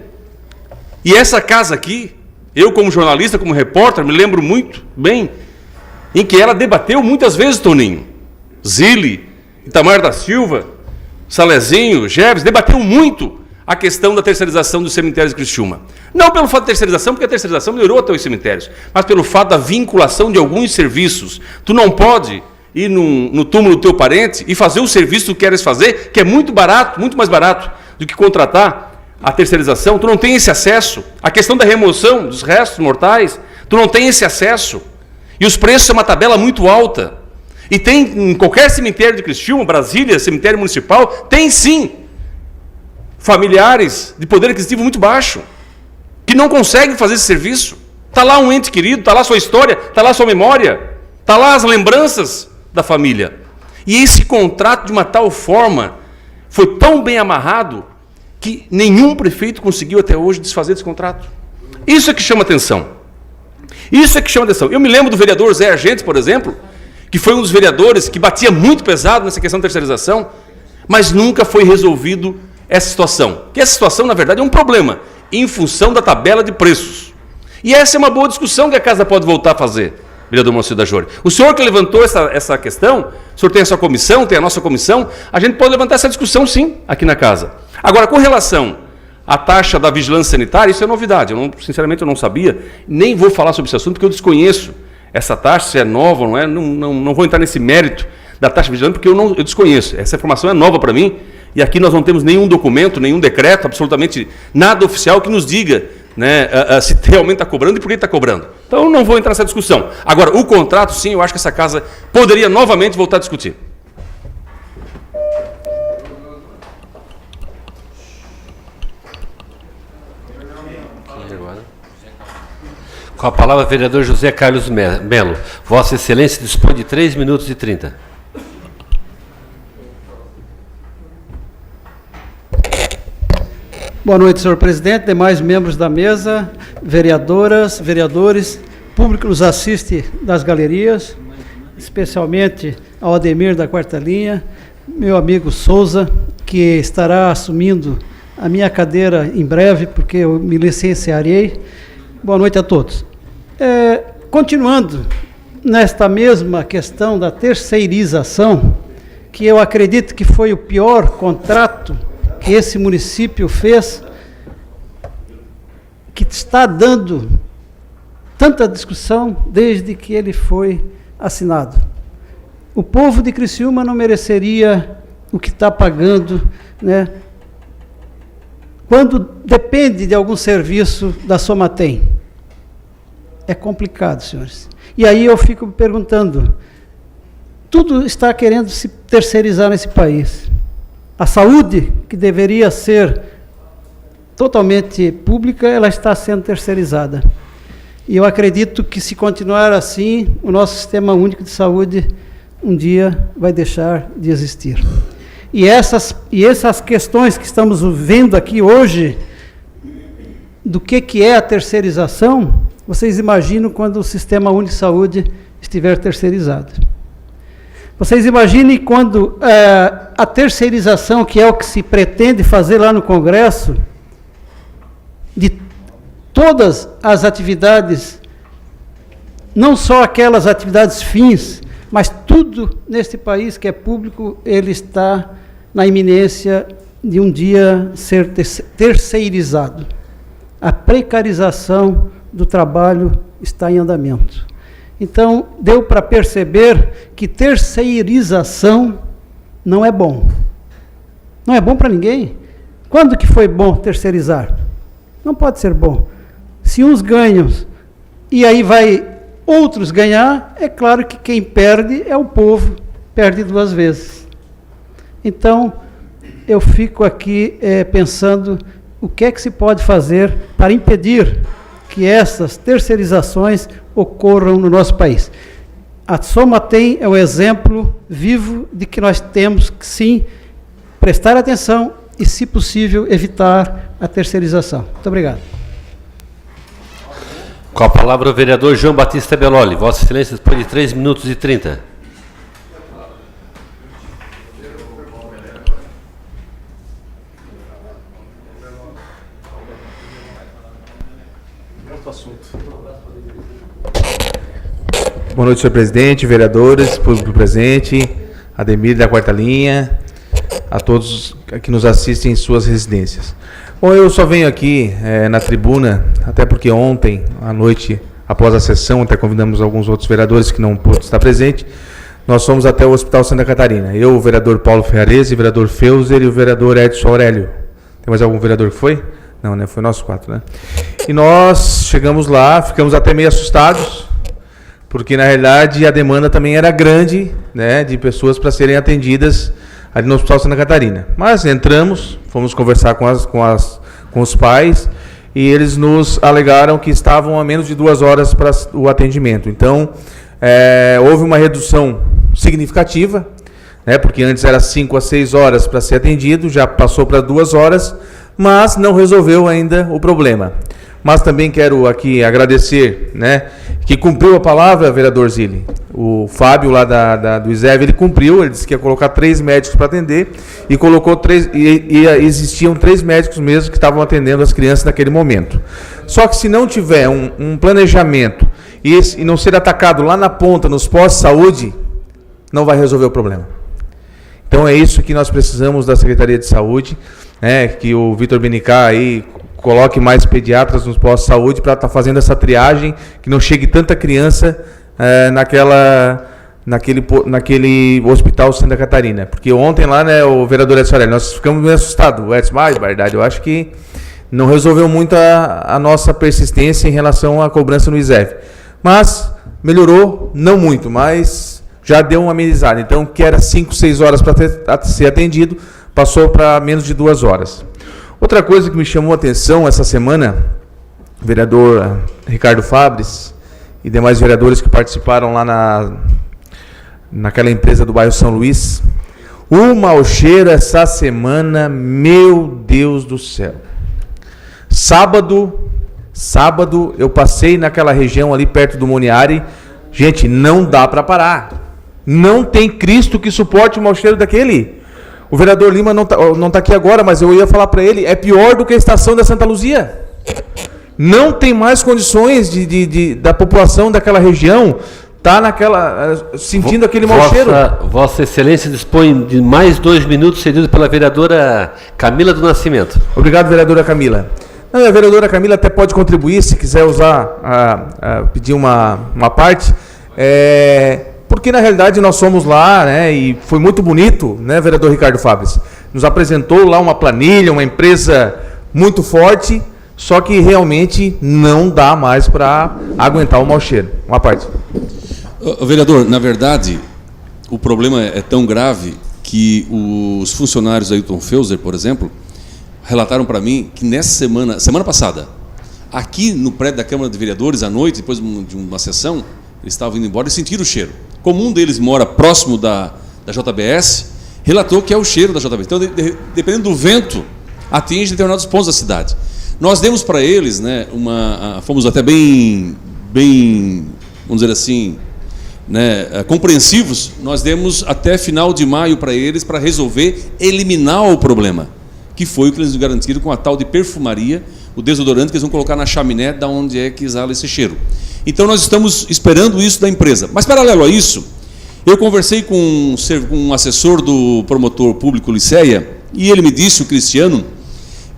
E essa casa aqui, eu como jornalista, como repórter, me lembro muito bem, em que ela debateu muitas vezes, Toninho, Zilli, Itamar da Silva, Salezinho, Jeves, debateu muito a questão da terceirização dos cemitérios de Criciúma. Não pelo fato de terceirização, porque a terceirização melhorou até os cemitérios, mas pelo fato da vinculação de alguns serviços. Tu não pode ir no túmulo do teu parente e fazer o serviço que tu queres fazer, que é muito barato, muito mais barato do que contratar a terceirização. Tu não tem esse acesso. A questão da remoção dos restos mortais, tu não tem esse acesso. E os preços são uma tabela muito alta. E tem em qualquer cemitério de Criciúma, Brasília, cemitério municipal, tem sim familiares de poder aquisitivo muito baixo, que não conseguem fazer esse serviço. Está lá um ente querido, está lá sua história, está lá sua memória, está lá as lembranças da família. E esse contrato, de uma tal forma, foi tão bem amarrado, que nenhum prefeito conseguiu até hoje desfazer desse contrato. Isso é que chama atenção. Isso é que chama atenção. Eu me lembro do vereador Zé Argentes, por exemplo, que foi um dos vereadores que batia muito pesado nessa questão da terceirização, mas nunca foi resolvido essa situação. Que essa situação, na verdade, é um problema, em função da tabela de preços. E essa é uma boa discussão que a casa pode voltar a fazer, vereador Moacir da Jori. O senhor que levantou essa questão, o senhor tem a sua comissão, tem a nossa comissão, a gente pode levantar essa discussão, sim, aqui na casa. Agora, com relação à taxa da vigilância sanitária, isso é novidade. Sinceramente, eu não sabia, nem vou falar sobre esse assunto, porque eu desconheço essa taxa, se é nova ou não é. Não vou entrar nesse mérito da taxa vigilante, porque eu desconheço. Essa informação é nova para mim, e aqui nós não temos nenhum documento, nenhum decreto, absolutamente nada oficial que nos diga, né, se realmente está cobrando e por que está cobrando. Então, não vou entrar nessa discussão. Agora, o contrato, sim, eu acho que essa casa poderia novamente voltar a discutir. Com a palavra, vereador José Carlos Melo. Vossa Excelência dispõe de 3 minutos e 30. Boa noite, senhor presidente, demais membros da mesa, vereadoras, vereadores, público que nos assiste das galerias, especialmente ao Ademir da quarta linha, meu amigo Souza, que estará assumindo a minha cadeira em breve, porque eu me licenciarei. Boa noite a todos. Continuando nesta mesma questão da terceirização, que eu acredito que foi o pior contrato que esse município fez, que está dando tanta discussão desde que ele foi assinado. O povo de Criciúma não mereceria o que está pagando, né, quando depende de algum serviço da Somatem. É complicado, senhores. E aí eu fico me perguntando, tudo está querendo se terceirizar nesse país. A saúde, que deveria ser totalmente pública, ela está sendo terceirizada. E eu acredito que, se continuar assim, o nosso sistema único de saúde um dia vai deixar de existir. E essas questões que estamos vendo aqui hoje, do que é a terceirização, vocês imaginam quando o sistema único de saúde estiver terceirizado. Vocês imaginem quando a terceirização, que é o que se pretende fazer lá no Congresso, de todas as atividades, não só aquelas atividades fins, mas tudo neste país que é público, ele está na iminência de um dia ser terceirizado. A precarização do trabalho está em andamento. Então, deu para perceber que terceirização não é bom. Não é bom para ninguém. Quando que foi bom terceirizar? Não pode ser bom. Se uns ganham e aí vai outros ganhar, é claro que quem perde é o povo, perde duas vezes. Então, eu fico aqui pensando o que é que se pode fazer para impedir que essas terceirizações ocorram no nosso país. A Somatem é o exemplo vivo de que nós temos que, sim, prestar atenção e, se possível, evitar a terceirização. Muito obrigado. Com a palavra o vereador João Batista Belloli. Vossa Excelência dispõe de 3 minutos e 30. Boa noite, senhor presidente, vereadores, público presente, Ademir da quarta linha, a todos que nos assistem em suas residências. Bom, eu só venho aqui na tribuna, até porque ontem, à noite, após a sessão, até convidamos alguns outros vereadores que não pôde estar presente, nós fomos até o Hospital Santa Catarina. Eu, o vereador Paulo Ferrarese, o vereador Feuser e o vereador Edson Aurélio. Tem mais algum vereador que foi? Não, né? Foi nós 4, né? E nós chegamos lá, ficamos até meio assustados, porque na realidade a demanda também era grande, né, de pessoas para serem atendidas ali no Hospital Santa Catarina. Mas entramos, fomos conversar com os pais e eles nos alegaram que estavam a menos de 2 horas para o atendimento. Então, houve uma redução significativa, né, porque antes era 5 a 6 horas para ser atendido, já passou para 2 horas, mas não resolveu ainda o problema. Mas também quero aqui agradecer, né, que cumpriu a palavra, vereador Zilli. O Fábio lá do ISEV, ele cumpriu, ele disse que ia colocar 3 médicos para atender e colocou 3, e existiam 3 médicos mesmo que estavam atendendo as crianças naquele momento. Só que se não tiver um planejamento e não ser atacado lá na ponta, nos postos de saúde, não vai resolver o problema. Então é isso que nós precisamos da Secretaria de Saúde, né, que o Vitor Benicá aí coloque mais pediatras nos postos de saúde para estar fazendo essa triagem, que não chegue tanta criança naquele hospital Santa Catarina. Porque ontem lá, né, o vereador Edson Aurélio, nós ficamos meio assustados. O Edson, verdade, eu acho que não resolveu muito a nossa persistência em relação à cobrança no ISEV. Mas melhorou, não muito, mas já deu uma amenizada. Então, que era 5, 6 horas para ser atendido, passou para menos de 2 horas. Outra coisa que me chamou a atenção essa semana, o vereador Ricardo Fabres e demais vereadores que participaram lá naquela empresa do bairro São Luís, o mau cheiro essa semana, meu Deus do céu. Sábado eu passei naquela região ali perto do Moniari, gente, não dá para parar. Não tem Cristo que suporte o mau cheiro daquele. O vereador Lima não tá aqui agora, mas eu ia falar para ele, é pior do que a estação da Santa Luzia. Não tem mais condições da população daquela região estar sentindo aquele mau cheiro. Vossa Excelência dispõe de mais 2 minutos cedidos pela vereadora Camila do Nascimento. Obrigado, vereadora Camila. A vereadora Camila até pode contribuir, se quiser usar, pedir uma parte. Porque na realidade nós fomos lá, né, e foi muito bonito, né, vereador Ricardo Fabres, nos apresentou lá uma planilha, uma empresa muito forte, só que realmente não dá mais para aguentar o mau cheiro. Uma parte. Vereador, na verdade, o problema é tão grave que os funcionários da Ailton Feuser, por exemplo, relataram para mim que nessa semana passada, aqui no prédio da Câmara de Vereadores, à noite, depois de uma sessão, eles estavam indo embora e sentiram o cheiro. Como um deles mora próximo da JBS, relatou que é o cheiro da JBS. Então, dependendo do vento, atinge determinados pontos da cidade. Nós demos para eles, né, fomos até bem, vamos dizer assim, né, compreensivos. Nós demos até final de maio para eles para resolver, eliminar o problema. que foi o que eles nos garantiram com a tal de perfumaria, o desodorante que eles vão colocar na chaminé da onde é que exala esse cheiro. Então nós estamos esperando isso da empresa. Mas paralelo a isso, eu conversei com um assessor do promotor público Liceia, e ele me disse, o Cristiano,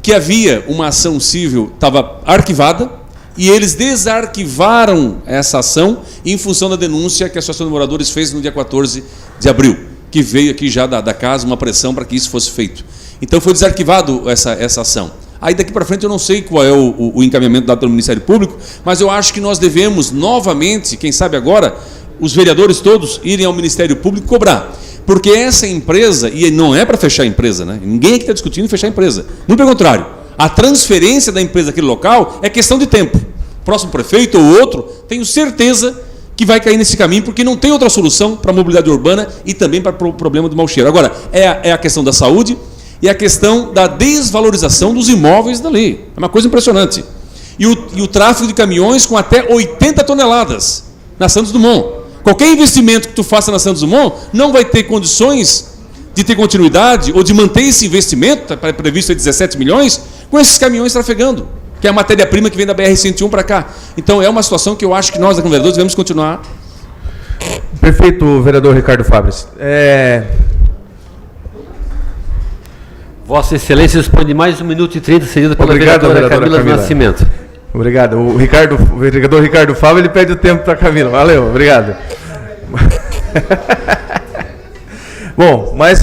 que havia uma ação civil, estava arquivada, e eles desarquivaram essa ação em função da denúncia que a Associação de Moradores fez no dia 14 de abril, que veio aqui já da casa uma pressão para que isso fosse feito. Então foi desarquivado essa ação. Aí daqui para frente eu não sei qual é o encaminhamento dado pelo Ministério Público, mas eu acho que nós devemos novamente, quem sabe agora, os vereadores todos irem ao Ministério Público cobrar. Porque essa empresa, e não é para fechar a empresa, né? Ninguém aqui está discutindo fechar a empresa. Muito pelo contrário, a transferência da empresa daquele local é questão de tempo. Próximo prefeito ou outro, tenho certeza que vai cair nesse caminho, porque não tem outra solução para a mobilidade urbana e também para o problema do mau cheiro. Agora, é a questão da saúde e a questão da desvalorização dos imóveis dali. É uma coisa impressionante. E o tráfego de caminhões com até 80 toneladas na Santos Dumont. Qualquer investimento que tu faça na Santos Dumont não vai ter condições de ter continuidade ou de manter esse investimento, está previsto 17 milhões, com esses caminhões trafegando, que é a matéria-prima que vem da BR-101 para cá. Então é uma situação que eu acho que nós, da Câmara de Vereadores, devemos continuar. Perfeito, vereador Ricardo Fabres. Vossa Excelência dispõe de mais 1 minuto e 30, cedido pela vereadora Camila Nascimento. Obrigado. O vereador Ricardo Fábio, ele pede o tempo para a Camila. Valeu, obrigado. Bom, mas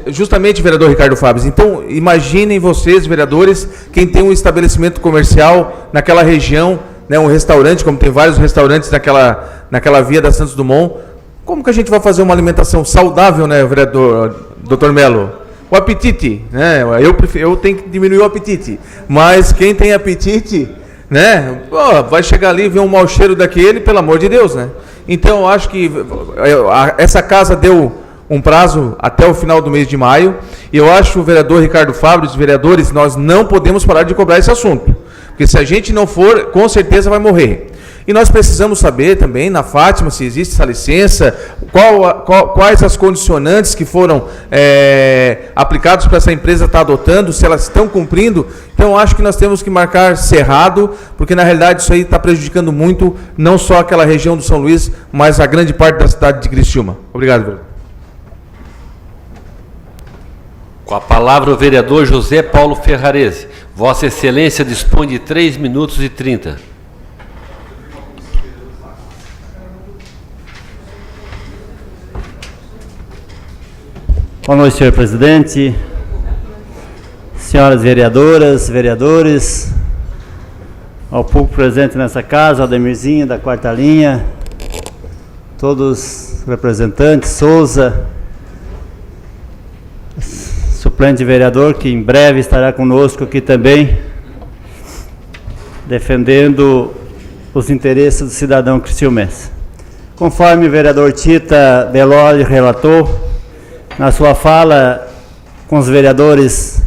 justamente, vereador Ricardo Fábio, então imaginem vocês, vereadores, quem tem um estabelecimento comercial naquela região, né, um restaurante, como tem vários restaurantes naquela via da Santos Dumont, como que a gente vai fazer uma alimentação saudável, né, vereador Dr. Melo? O apetite, né? Eu tenho que diminuir o apetite, mas quem tem apetite, né? Vai chegar ali e ver um mau cheiro daquele, pelo amor de Deus, né? Então, eu acho que essa casa deu um prazo até o final do mês de maio, e eu acho, o vereador Ricardo Fábio, os vereadores, nós não podemos parar de cobrar esse assunto, porque se a gente não for, com certeza vai morrer. E nós precisamos saber também, na Fátima, se existe essa licença, quais as condicionantes que foram aplicados para essa empresa estar adotando, se elas estão cumprindo. Então, eu acho que nós temos que marcar cerrado, porque, na realidade, isso aí está prejudicando muito, não só aquela região do São Luís, mas a grande parte da cidade de Criciúma. Obrigado, vereador. Com a palavra o vereador José Paulo Ferrarese. Vossa Excelência dispõe de 3 minutos e 30. Boa noite, senhor presidente, senhoras vereadoras, vereadores, ao público presente nessa casa, ao Demirzinho da quarta linha, todos os representantes, Souza, suplente vereador, que em breve estará conosco aqui também, defendendo os interesses do cidadão criciumense. Conforme o vereador Tita Deloli relatou, na sua fala com os vereadores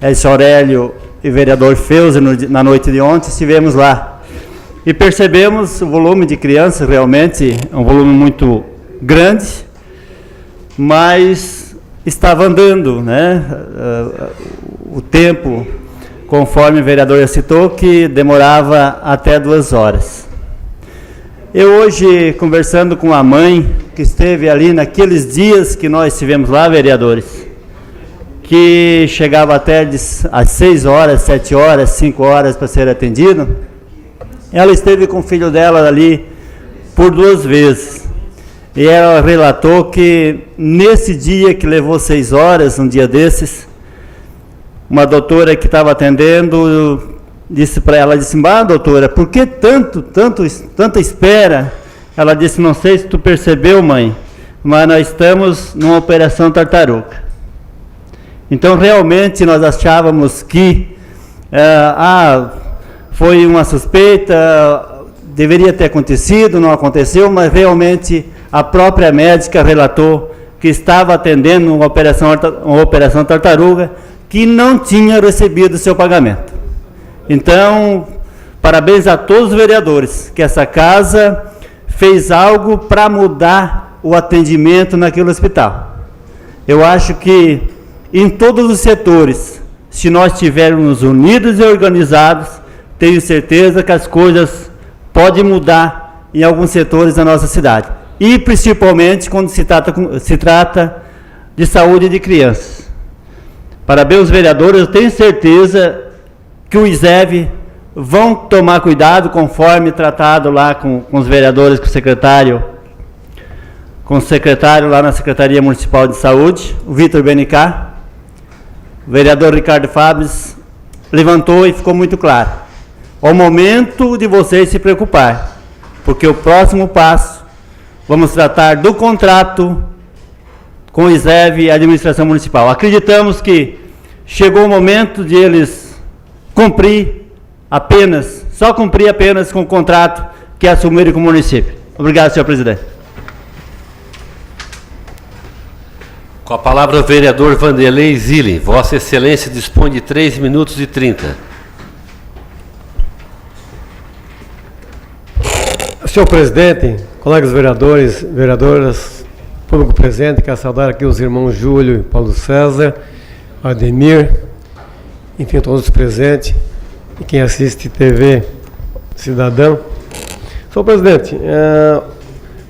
Edson Aurélio e vereador Feuze na noite de ontem, estivemos lá e percebemos o volume de crianças, realmente é um volume muito grande, mas estava andando, né? O tempo, conforme o vereador citou, que demorava até 2 horas. Eu hoje, conversando com a mãe, que esteve ali naqueles dias que nós estivemos lá, vereadores, que chegava até às 6 horas, 7 horas, 5 horas para ser atendido, ela esteve com o filho dela ali por 2 vezes. E ela relatou que nesse dia que levou 6 horas, um dia desses, uma doutora que estava atendendo disse para ela, doutora, por que tanta espera? Ela disse, não sei se tu percebeu, mãe, mas nós estamos numa operação tartaruga. Então, realmente, nós achávamos que foi uma suspeita, deveria ter acontecido, não aconteceu, mas realmente a própria médica relatou que estava atendendo uma operação tartaruga que não tinha recebido seu pagamento. Então, parabéns a todos os vereadores, que essa casa fez algo para mudar o atendimento naquele hospital. Eu acho que em todos os setores. Se nós estivermos unidos e organizados, tenho certeza que as coisas podem mudar em alguns setores da nossa cidade. E principalmente quando se trata de saúde de crianças. Parabéns, vereadores. Eu tenho certeza que o ISEV vão tomar cuidado, conforme tratado lá com os vereadores, com o secretário lá na Secretaria Municipal de Saúde, o Vitor BNK. O vereador Ricardo Fabres levantou e ficou muito claro. É o momento de vocês se preocupar, porque o próximo passo, vamos tratar do contrato com o ISEV e a administração municipal. Acreditamos que chegou o momento de eles só cumprir apenas com o contrato que assumiram com o município. Obrigado, senhor presidente. Com a palavra o vereador Vanderlei Zilli. Vossa Excelência dispõe de 3 minutos e 30. Senhor presidente, colegas vereadores, vereadoras, público presente, quero saudar aqui os irmãos Júlio e Paulo César, Ademir, enfim, todos os presentes e quem assiste TV Cidadão. Senhor presidente,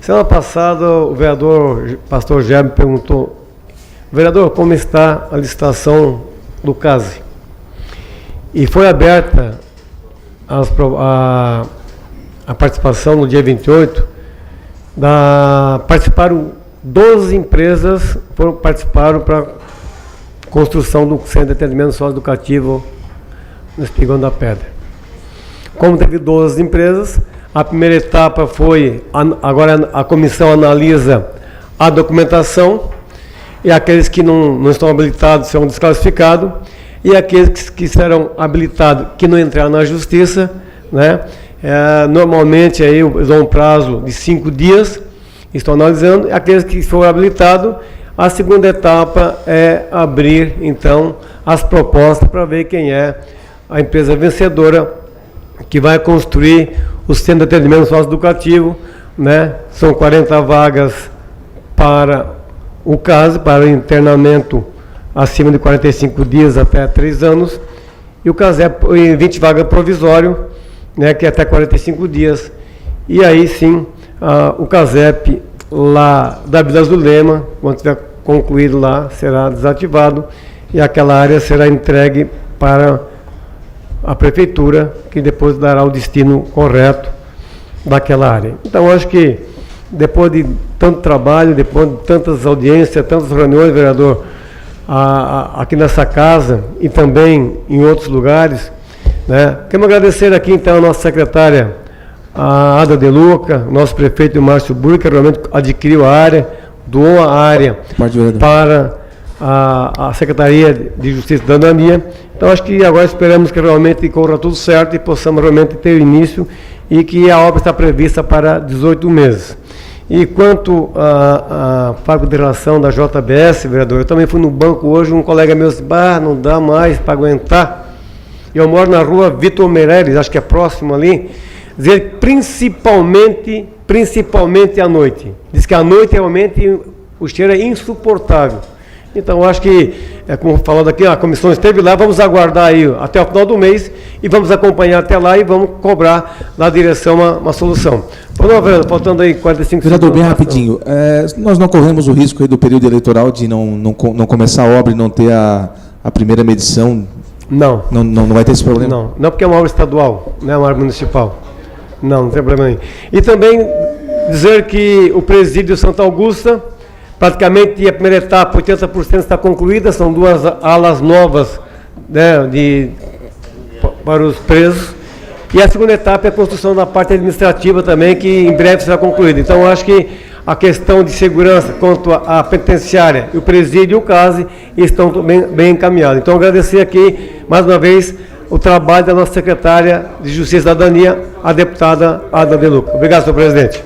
semana passada o vereador Pastor Gé me perguntou: vereador, como está a licitação do CASE? E foi aberta a participação no dia 28, participaram 12 empresas, participaram para construção do Centro de Atendimento Socioeducativo no Espigão da Pedra. Como teve 12 empresas, a primeira etapa foi, agora a comissão analisa a documentação, e aqueles que não estão habilitados serão desclassificados, e aqueles que serão habilitados, que não entraram na justiça, né? Normalmente aí eles dão um prazo de 5 dias, estão analisando, e aqueles que foram habilitados, a segunda etapa é abrir, então, as propostas para ver quem é a empresa vencedora que vai construir o Centro de Atendimento Socioeducativo, né? São 40 vagas para o CASE, para o internamento acima de 45 dias até 3 anos, e o CASEP em 20 vagas provisório, né, que é até 45 dias. E aí sim, o CASEP lá da Vila Zulema, quando tiver concluído lá, será desativado e aquela área será entregue para a prefeitura, que depois dará o destino correto daquela área. Então, acho que depois de tanto trabalho, depois de tantas audiências, tantas reuniões, vereador, aqui nessa casa e também em outros lugares, né? Quero agradecer aqui então a nossa secretária, a Ada De Luca, nosso prefeito Márcio Burri, que realmente adquiriu a área, doou a área para a Secretaria de Justiça e Cidadania. Então acho que agora esperamos que realmente corra tudo certo e possamos realmente ter o início, e que a obra está prevista para 18 meses. E quanto à fábrica de ração da JBS, vereador, eu também fui no banco hoje, um colega meu disse: não dá mais para aguentar. Eu moro na rua Vitor Meireles, acho que é próximo ali, dizer principalmente à noite. Diz que à noite realmente o cheiro é insuportável. Então, acho que, como falando aqui, a comissão esteve lá, vamos aguardar aí até o final do mês e vamos acompanhar até lá e vamos cobrar da direção uma solução. Faltando aí 45 segundos. Vereador, bem rapidinho, nós não corremos o risco aí do período eleitoral de não começar a obra e não ter a primeira medição? Não. Não vai ter esse problema? Não porque é uma obra estadual, não é uma obra municipal. Não tem problema nenhum. E também dizer que o presídio Santa Augusta, praticamente a primeira etapa, 80% está concluída, são 2 alas novas, né, para os presos. E a segunda etapa é a construção da parte administrativa também, que em breve será concluída. Então, acho que a questão de segurança quanto à penitenciária, o presídio e o CASE estão bem encaminhados. Então, agradecer aqui, mais uma vez, o trabalho da nossa secretária de Justiça e Cidadania, a deputada Ada De Luca. Obrigado, senhor presidente.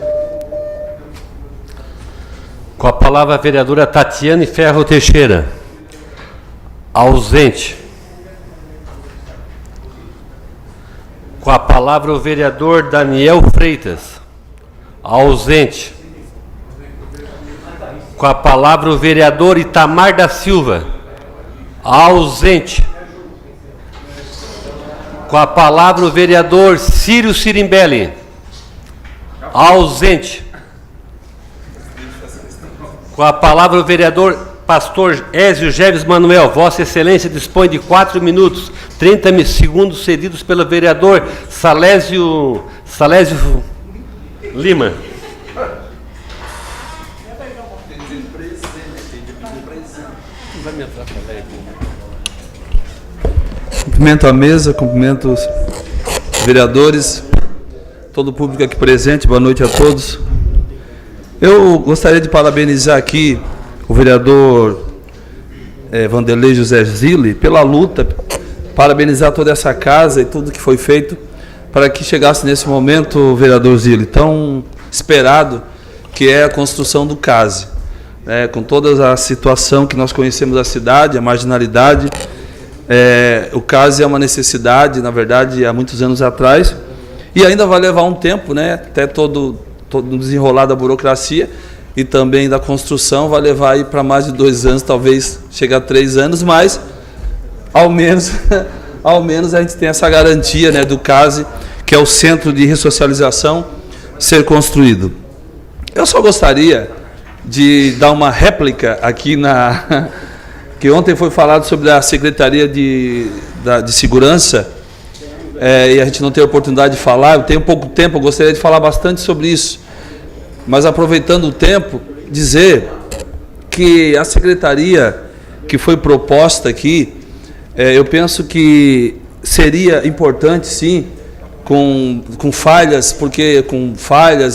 Com a palavra a vereadora Tatiane Ferro Teixeira. Ausente. Com a palavra o vereador Daniel Freitas. Ausente. Com a palavra o vereador Itamar da Silva. Ausente. Com a palavra o vereador Círio Sirimbelli. Ausente. Com a palavra o vereador pastor Ézio Geves Manuel. Vossa Excelência dispõe de 4 minutos, 30 segundos cedidos pelo vereador Salésio Lima. Cumprimento a mesa, cumprimento os vereadores, todo o público aqui presente, boa noite a todos. Eu gostaria de parabenizar aqui o vereador Vanderlei José Zilli pela luta, parabenizar toda essa casa e tudo que foi feito para que chegasse nesse momento, vereador Zilli, tão esperado, que é a construção do CASE. Com toda a situação que nós conhecemos da cidade, a marginalidade, o CASE é uma necessidade, na verdade, há muitos anos atrás, e ainda vai levar um tempo, até todo desenrolar da burocracia e também da construção, vai levar aí para mais de 2 anos, talvez chegue a 3 anos, mas ao menos a gente tem essa garantia do CASE, que é o Centro de Ressocialização, ser construído. Eu só gostaria de dar uma réplica aqui que ontem foi falado sobre a Secretaria de Segurança, e a gente não tem a oportunidade de falar, eu tenho pouco tempo, eu gostaria de falar bastante sobre isso, mas aproveitando o tempo, dizer que a secretaria que foi proposta aqui, eu penso que seria importante, sim, com falhas,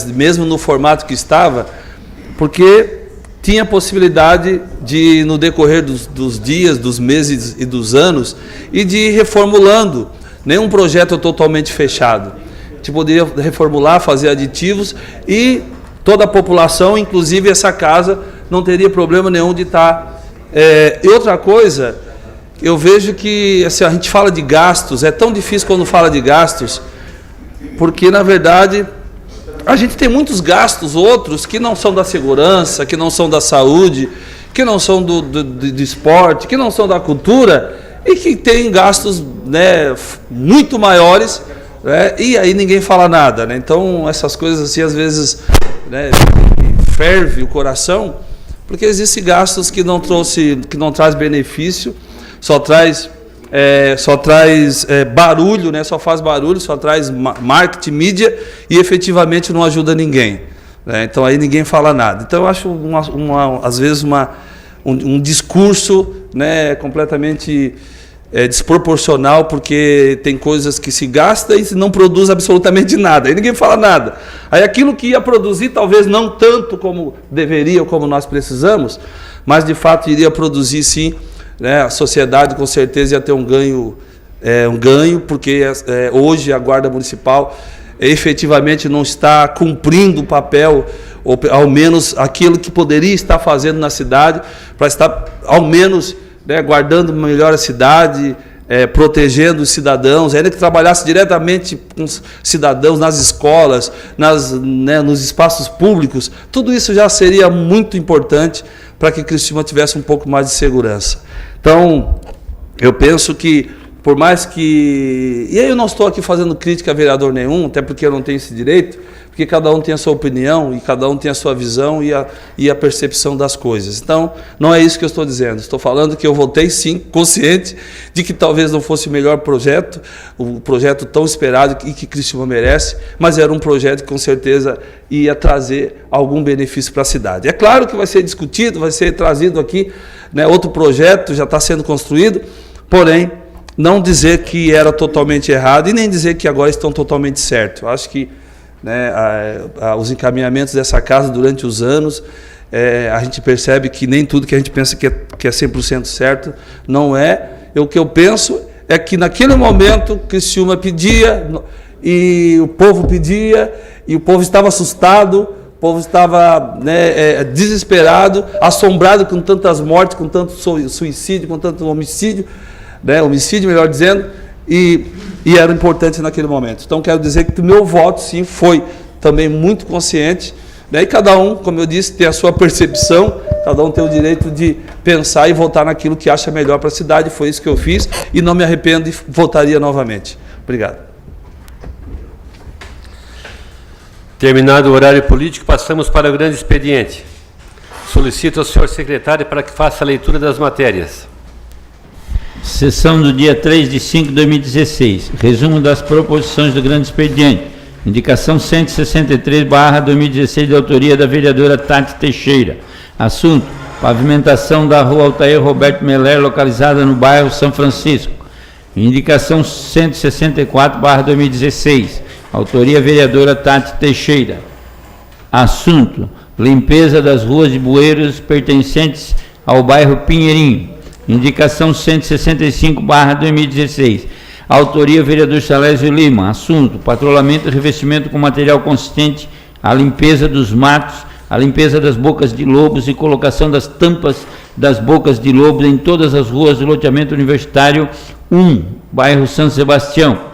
mesmo no formato que estava, porque tinha possibilidade de, no decorrer dos dias, dos meses e dos anos, e de ir reformulando, nenhum projeto totalmente fechado. A gente poderia reformular, fazer aditivos, e toda a população, inclusive essa casa, não teria problema nenhum de estar. E outra coisa, eu vejo que assim, a gente fala de gastos, é tão difícil quando fala de gastos, porque, na verdade, a gente tem muitos gastos outros que não são da segurança, que não são da saúde, que não são do esporte, que não são da cultura, e que tem gastos muito maiores, e aí ninguém fala nada. Então, essas coisas assim, às vezes, ferve o coração, porque existem gastos que não traz benefício, só traz barulho, só faz barulho, só traz marketing, mídia, e efetivamente não ajuda ninguém. Então aí ninguém fala nada. Então eu acho às vezes um discurso completamente desproporcional, porque tem coisas que se gasta e não produz absolutamente nada, aí ninguém fala nada. Aí aquilo que ia produzir, talvez não tanto como deveria ou como nós precisamos, mas de fato iria produzir sim. A sociedade com certeza ia ter um ganho, porque hoje a Guarda Municipal efetivamente não está cumprindo o papel, ou ao menos aquilo que poderia estar fazendo na cidade, para estar ao menos guardando melhor a cidade, protegendo os cidadãos, ainda que trabalhasse diretamente com os cidadãos nas escolas, nos espaços públicos. Tudo isso já seria muito importante para que Criciúma tivesse um pouco mais de segurança. Então, eu penso que, por mais que... E aí eu não estou aqui fazendo crítica a vereador nenhum, até porque eu não tenho esse direito, porque cada um tem a sua opinião e cada um tem a sua visão e a percepção das coisas. Então, não é isso que eu estou dizendo. Estou falando que eu votei, sim, consciente de que talvez não fosse o melhor projeto, o projeto tão esperado e que Criciúma merece, mas era um projeto que com certeza ia trazer algum benefício para a cidade. É claro que vai ser discutido, vai ser trazido aqui, outro projeto já está sendo construído, porém, não dizer que era totalmente errado e nem dizer que agora estão totalmente certos. Eu acho que os encaminhamentos dessa casa durante os anos, a gente percebe que nem tudo que a gente pensa que é 100% certo, não é. O que eu penso é que naquele momento Criciúma pedia, e o povo pedia, e o povo estava assustado, o povo estava desesperado, assombrado com tantas mortes, com tanto suicídio, com tanto homicídio, homicídio, melhor dizendo, e era importante naquele momento. Então, quero dizer que o meu voto, sim, foi também muito consciente, e cada um, como eu disse, tem a sua percepção, Cada um tem o direito de pensar e votar naquilo que acha melhor para a cidade. Foi isso que eu fiz e não me arrependo e votaria novamente. Obrigado. Terminado o horário político, passamos para o grande expediente. Solicito ao senhor secretário para que faça a leitura das matérias. Sessão do dia 3/5/2016. Resumo das proposições do grande expediente. Indicação 163/2016, de autoria da vereadora Tati Teixeira. Assunto: pavimentação da rua Altair Roberto Meller, localizada no bairro São Francisco. Indicação 164/2016. Autoria vereadora Tati Teixeira. Assunto: limpeza das ruas de bueiros pertencentes ao bairro Pinheirinho. Indicação 165/2016. Autoria vereador Salésio Lima. Assunto: patrulhamento e revestimento com material consistente, a limpeza dos matos, a limpeza das bocas de lobos e colocação das tampas das bocas de lobos em todas as ruas do loteamento universitário 1, bairro São Sebastião.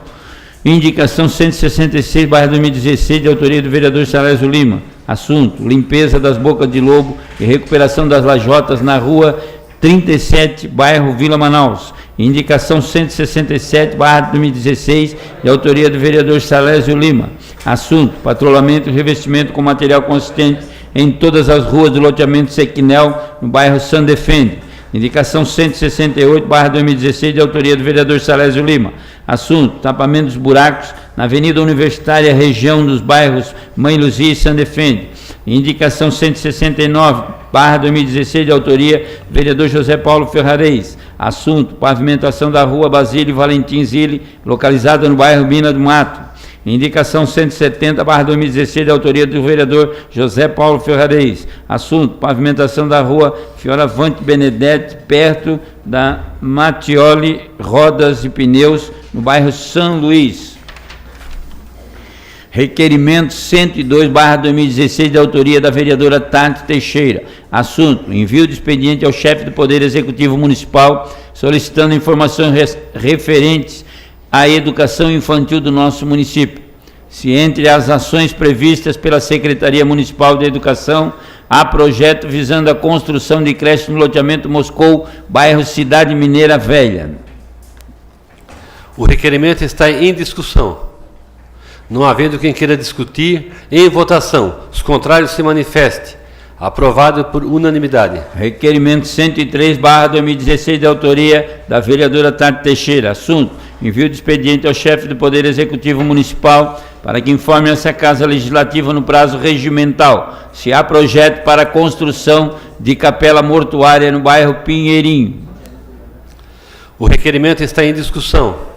Indicação 166/2016, de autoria do vereador Salésio Lima. Assunto: limpeza das bocas de lobo e recuperação das lajotas na rua 37, bairro Vila Manaus. Indicação 167/2016, de autoria do vereador Salésio Lima. Assunto: patrulhamento e revestimento com material consistente em todas as ruas do loteamento Sequinel, no bairro San Defende. Indicação 168/2016, de autoria do vereador Salésio Lima. Assunto: tapamento dos buracos na Avenida Universitária, região dos bairros Mãe Luzia e San Defende. Indicação 169/2016, de autoria do vereador José Paulo Ferrarez. Assunto: pavimentação da rua Basílio Valentim Zilli, localizada no bairro Mina do Mato. Indicação 170/2016, de autoria do vereador José Paulo Ferrarez. Assunto: pavimentação da rua Fioravante Benedetti, perto da Matioli Rodas e Pneus, no bairro São Luís. Requerimento 102/2016, de autoria da vereadora Tati Teixeira. Assunto: envio de expediente ao chefe do Poder Executivo Municipal, solicitando informações referentes à educação infantil do nosso município. Se entre as ações previstas pela Secretaria Municipal de Educação, há projeto visando a construção de creche no loteamento Moscou, bairro Cidade Mineira Velha. O requerimento está em discussão. Não havendo quem queira discutir, em votação. Os contrários se manifestem. Aprovado por unanimidade. Requerimento 103/2016, de autoria da vereadora Tati Teixeira. Assunto: envio de expediente ao chefe do Poder Executivo Municipal para que informe essa Casa Legislativa no prazo regimental se há projeto para a construção de capela mortuária no bairro Pinheirinho. O requerimento está em discussão.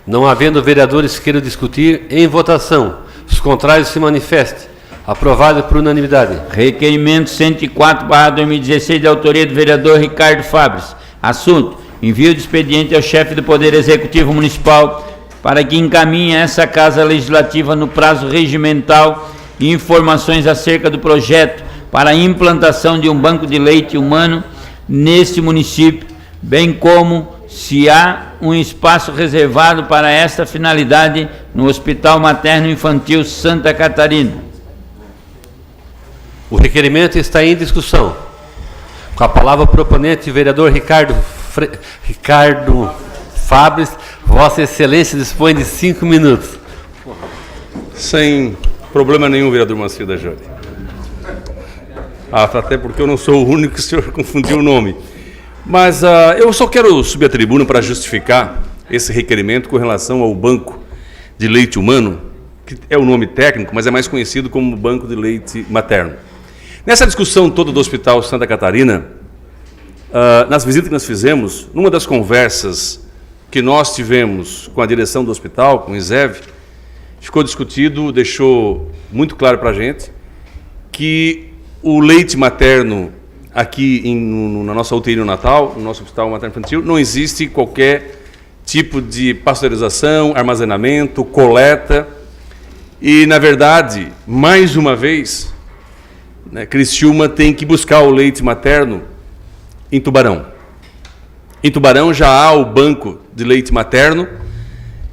Não havendo vereadores que queiram discutir, em votação. Os contrários se manifestem. Aprovado por unanimidade. Requerimento 104/2016, de autoria do vereador Ricardo Fabres. Assunto: envio de expediente ao chefe do Poder Executivo Municipal para que encaminhe essa Casa Legislativa no prazo regimental informações acerca do projeto para a implantação de um banco de leite humano neste município, bem como se há um espaço reservado para esta finalidade no Hospital Materno Infantil Santa Catarina. O requerimento está em discussão. Com a palavra o proponente, vereador Ricardo Fabres. Vossa Excelência dispõe de 5 minutos. Sem problema nenhum, vereador Macida Júnior. Até porque eu não sou o único que o senhor confundiu o nome. Mas eu só quero subir à tribuna para justificar esse requerimento com relação ao Banco de Leite Humano, que é o nome técnico, mas é mais conhecido como Banco de Leite Materno. Nessa discussão toda do Hospital Santa Catarina, nas visitas que nós fizemos, numa das conversas que nós tivemos com a direção do hospital, com o ISEV, ficou discutido, deixou muito claro para a gente que o leite materno aqui na nossa UTI neonatal, no nosso hospital materno infantil, não existe qualquer tipo de pasteurização, armazenamento, coleta. E, na verdade, mais uma vez, Criciúma tem que buscar o leite materno em Tubarão. Em Tubarão já há o banco de leite materno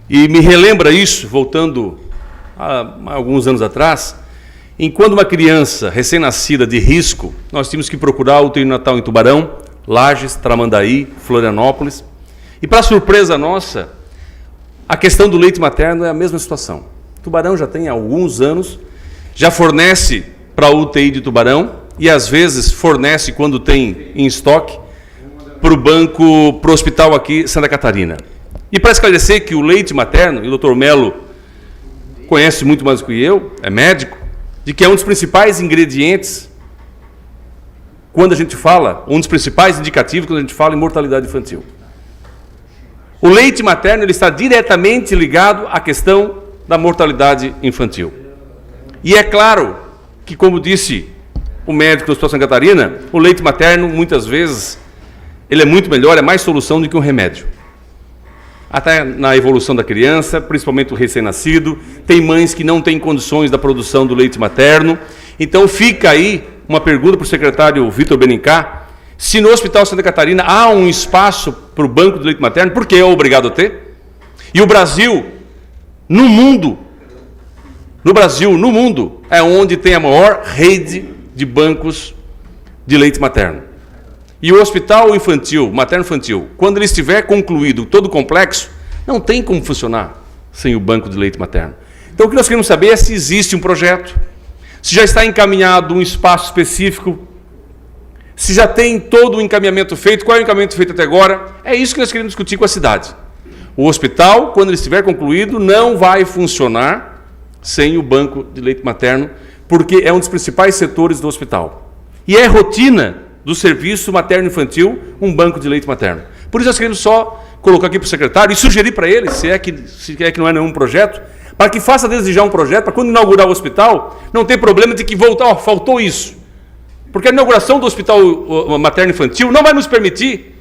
e me relembra isso, voltando a alguns anos atrás, Enquanto uma criança recém-nascida de risco, nós tínhamos que procurar o UTI Natal em Tubarão, Lages, Tramandaí, Florianópolis. E para surpresa nossa, a questão do leite materno é a mesma situação. Tubarão já tem há alguns anos, já fornece para a UTI de Tubarão e às vezes fornece quando tem em estoque para o hospital aqui Santa Catarina. E para esclarecer que o leite materno, e o Dr. Melo conhece muito mais do que eu, é médico, de que é um dos principais ingredientes quando a gente fala, um dos principais indicativos quando a gente fala em mortalidade infantil. O leite materno ele está diretamente ligado à questão da mortalidade infantil. E é claro que, como disse o médico do Hospital Santa Catarina, o leite materno, muitas vezes, ele é muito melhor, é mais solução do que um remédio. Até na evolução da criança, principalmente o recém-nascido, tem mães que não têm condições da produção do leite materno. Então fica aí uma pergunta para o secretário Vitor Benincá, se no Hospital Santa Catarina há um espaço para o banco de leite materno, porque é obrigado a ter. E o Brasil, no mundo, é onde tem a maior rede de bancos de leite materno. E o hospital infantil, materno-infantil, quando ele estiver concluído todo o complexo, não tem como funcionar sem o banco de leite materno. Então o que nós queremos saber é se existe um projeto, se já está encaminhado um espaço específico, se já tem todo o encaminhamento feito, qual é o encaminhamento feito até agora. É isso que nós queremos discutir com a cidade. O hospital, quando ele estiver concluído, não vai funcionar sem o banco de leite materno, porque é um dos principais setores do hospital. E é rotina do serviço materno-infantil um banco de leite materno. Por isso nós queremos só colocar aqui para o secretário e sugerir para ele, se é que não é nenhum projeto, para que faça desde já um projeto, para quando inaugurar o hospital, não ter problema de que faltou isso. Porque a inauguração do hospital materno-infantil não vai nos permitir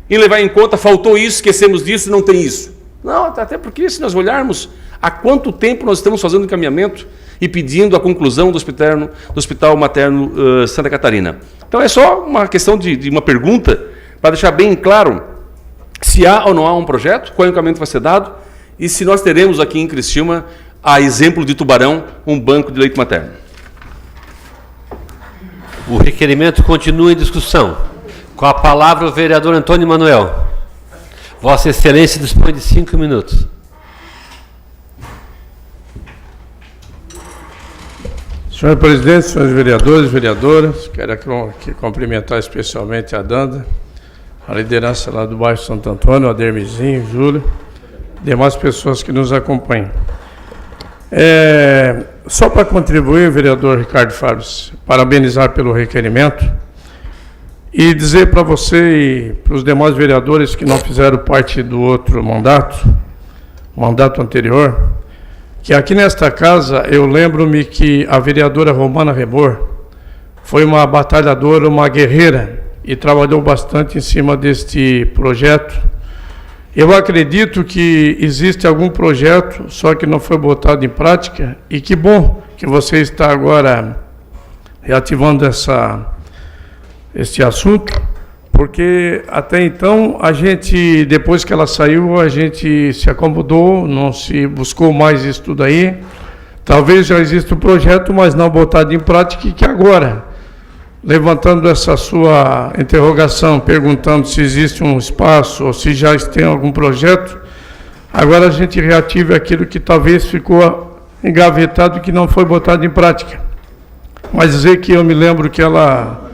em levar em conta, faltou isso, esquecemos disso, não tem isso. Não, até porque se nós olharmos há quanto tempo nós estamos fazendo encaminhamento e pedindo a conclusão do Hospital Materno Santa Catarina. Então é só uma questão de uma pergunta, para deixar bem claro se há ou não há um projeto, qual encaminhamento vai ser dado, e se nós teremos aqui em Criciúma, a exemplo de Tubarão, um banco de leite materno. O requerimento continua em discussão. Com a palavra o vereador Antônio Manuel. Vossa Excelência dispõe de 5 minutos. Senhor presidente, senhores vereadores e vereadoras, quero aqui cumprimentar especialmente a Danda, a liderança lá do bairro Santo Antônio, o Adermizinho, Júlio, demais pessoas que nos acompanham. Só para contribuir, vereador Ricardo Fabres, parabenizar pelo requerimento e dizer para você e para os demais vereadores que não fizeram parte do outro mandato anterior, que aqui nesta casa eu lembro-me que a vereadora Romana Rebor foi uma batalhadora, uma guerreira e trabalhou bastante em cima deste projeto. Eu acredito que existe algum projeto, só que não foi botado em prática, e que bom que você está agora reativando este assunto, porque até então a gente, depois que ela saiu, a gente se acomodou, não se buscou mais isso tudo aí. Talvez já exista um projeto, mas não botado em prática, e que agora, levantando essa sua interrogação, perguntando se existe um espaço ou se já tem algum projeto, agora a gente reative aquilo que talvez ficou engavetado e que não foi botado em prática. Mas dizer que eu me lembro que ela,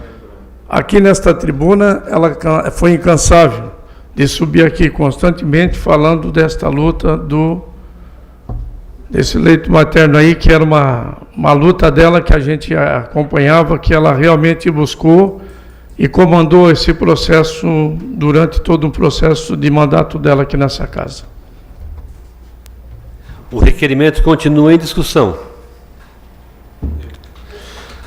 aqui nesta tribuna, ela foi incansável de subir aqui constantemente falando desta luta desse leite materno aí, que era uma luta dela que a gente acompanhava, que ela realmente buscou e comandou esse processo durante todo o processo de mandato dela aqui nessa casa. O requerimento continua em discussão.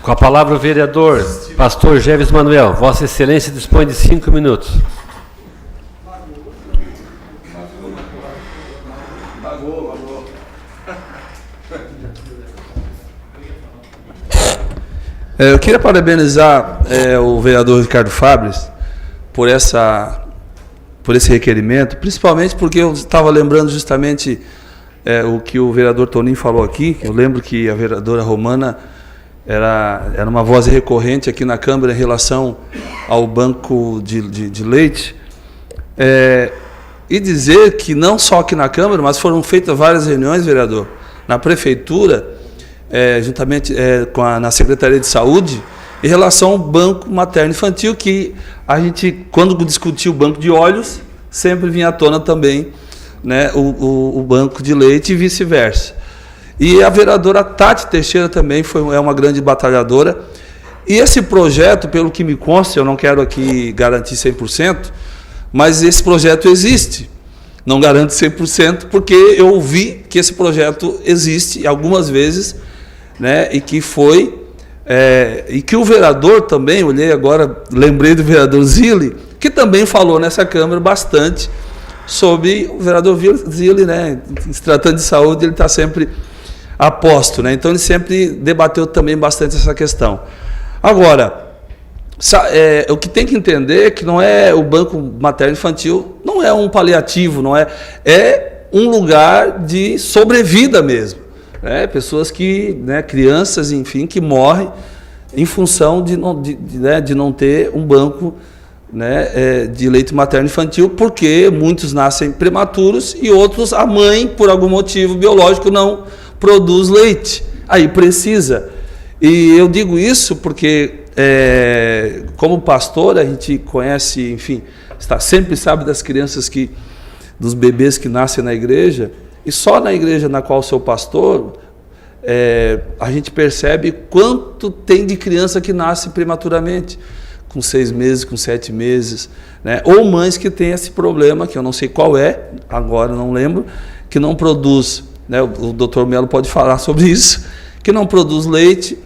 Com a palavra o vereador Pastor Jeves Manuel. Vossa Excelência dispõe de 5 minutos. Eu queria parabenizar o vereador Ricardo Fabres por esse requerimento, principalmente porque eu estava lembrando justamente o que o vereador Toninho falou aqui. Eu lembro que a vereadora Romana era uma voz recorrente aqui na Câmara em relação ao banco de leite, e dizer que não só aqui na Câmara, mas foram feitas várias reuniões, vereador, na Prefeitura, juntamente na Secretaria de Saúde, em relação ao banco materno-infantil, que a gente, quando discutiu o banco de óleos, sempre vinha à tona também, né, o banco de leite e vice-versa. E a vereadora Tati Teixeira também é uma grande batalhadora. E esse projeto, pelo que me consta, eu não quero aqui garantir 100%, mas esse projeto existe. Não garanto 100%, porque eu vi que esse projeto existe algumas vezes, né, e que e que o vereador também, olhei agora, lembrei do vereador Zilli, que também falou nessa Câmara bastante sobre o vereador Zilli, né, se tratando de saúde, ele está sempre aposto, né, então ele sempre debateu também bastante essa questão. Agora, o que tem que entender é que não é o banco materno-infantil, não é um paliativo, é um lugar de sobrevida mesmo. Pessoas que, né, crianças, enfim, que morrem em função de não ter um banco, né, de leite materno-infantil, porque muitos nascem prematuros e outros, a mãe, por algum motivo biológico, não produz leite. Aí precisa. E eu digo isso porque, como pastor, a gente conhece, enfim, sempre sabe das crianças dos bebês que nascem na igreja. E só na igreja na qual sou pastor, a gente percebe quanto tem de criança que nasce prematuramente, com 6 meses, com 7 meses, né? Ou mães que têm esse problema, que eu não sei qual agora não lembro, que não produz, né? O doutor Melo pode falar sobre isso, que não produz leite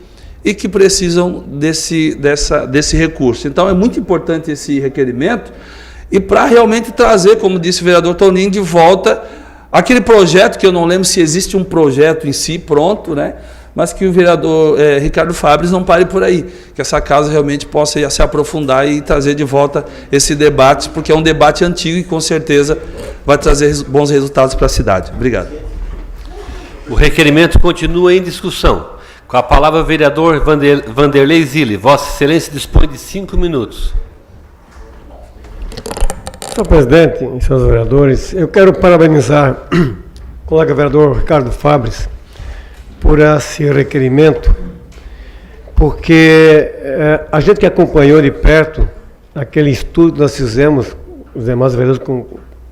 e que precisam desse recurso. Então é muito importante esse requerimento, e para realmente trazer, como disse o vereador Toninho, de volta aquele projeto, que eu não lembro se existe um projeto em si pronto, né? Mas que o vereador Ricardo Fabres não pare por aí, que essa casa realmente possa se aprofundar e trazer de volta esse debate, porque é um debate antigo e com certeza vai trazer bons resultados para a cidade. Obrigado. O requerimento continua em discussão. Com a palavra o vereador Vanderlei Zilli. Vossa Excelência dispõe de 5 minutos. Senhor presidente e senhores vereadores, eu quero parabenizar o colega vereador Ricardo Fabres por esse requerimento, porque a gente que acompanhou de perto aquele estudo que nós fizemos, os demais vereadores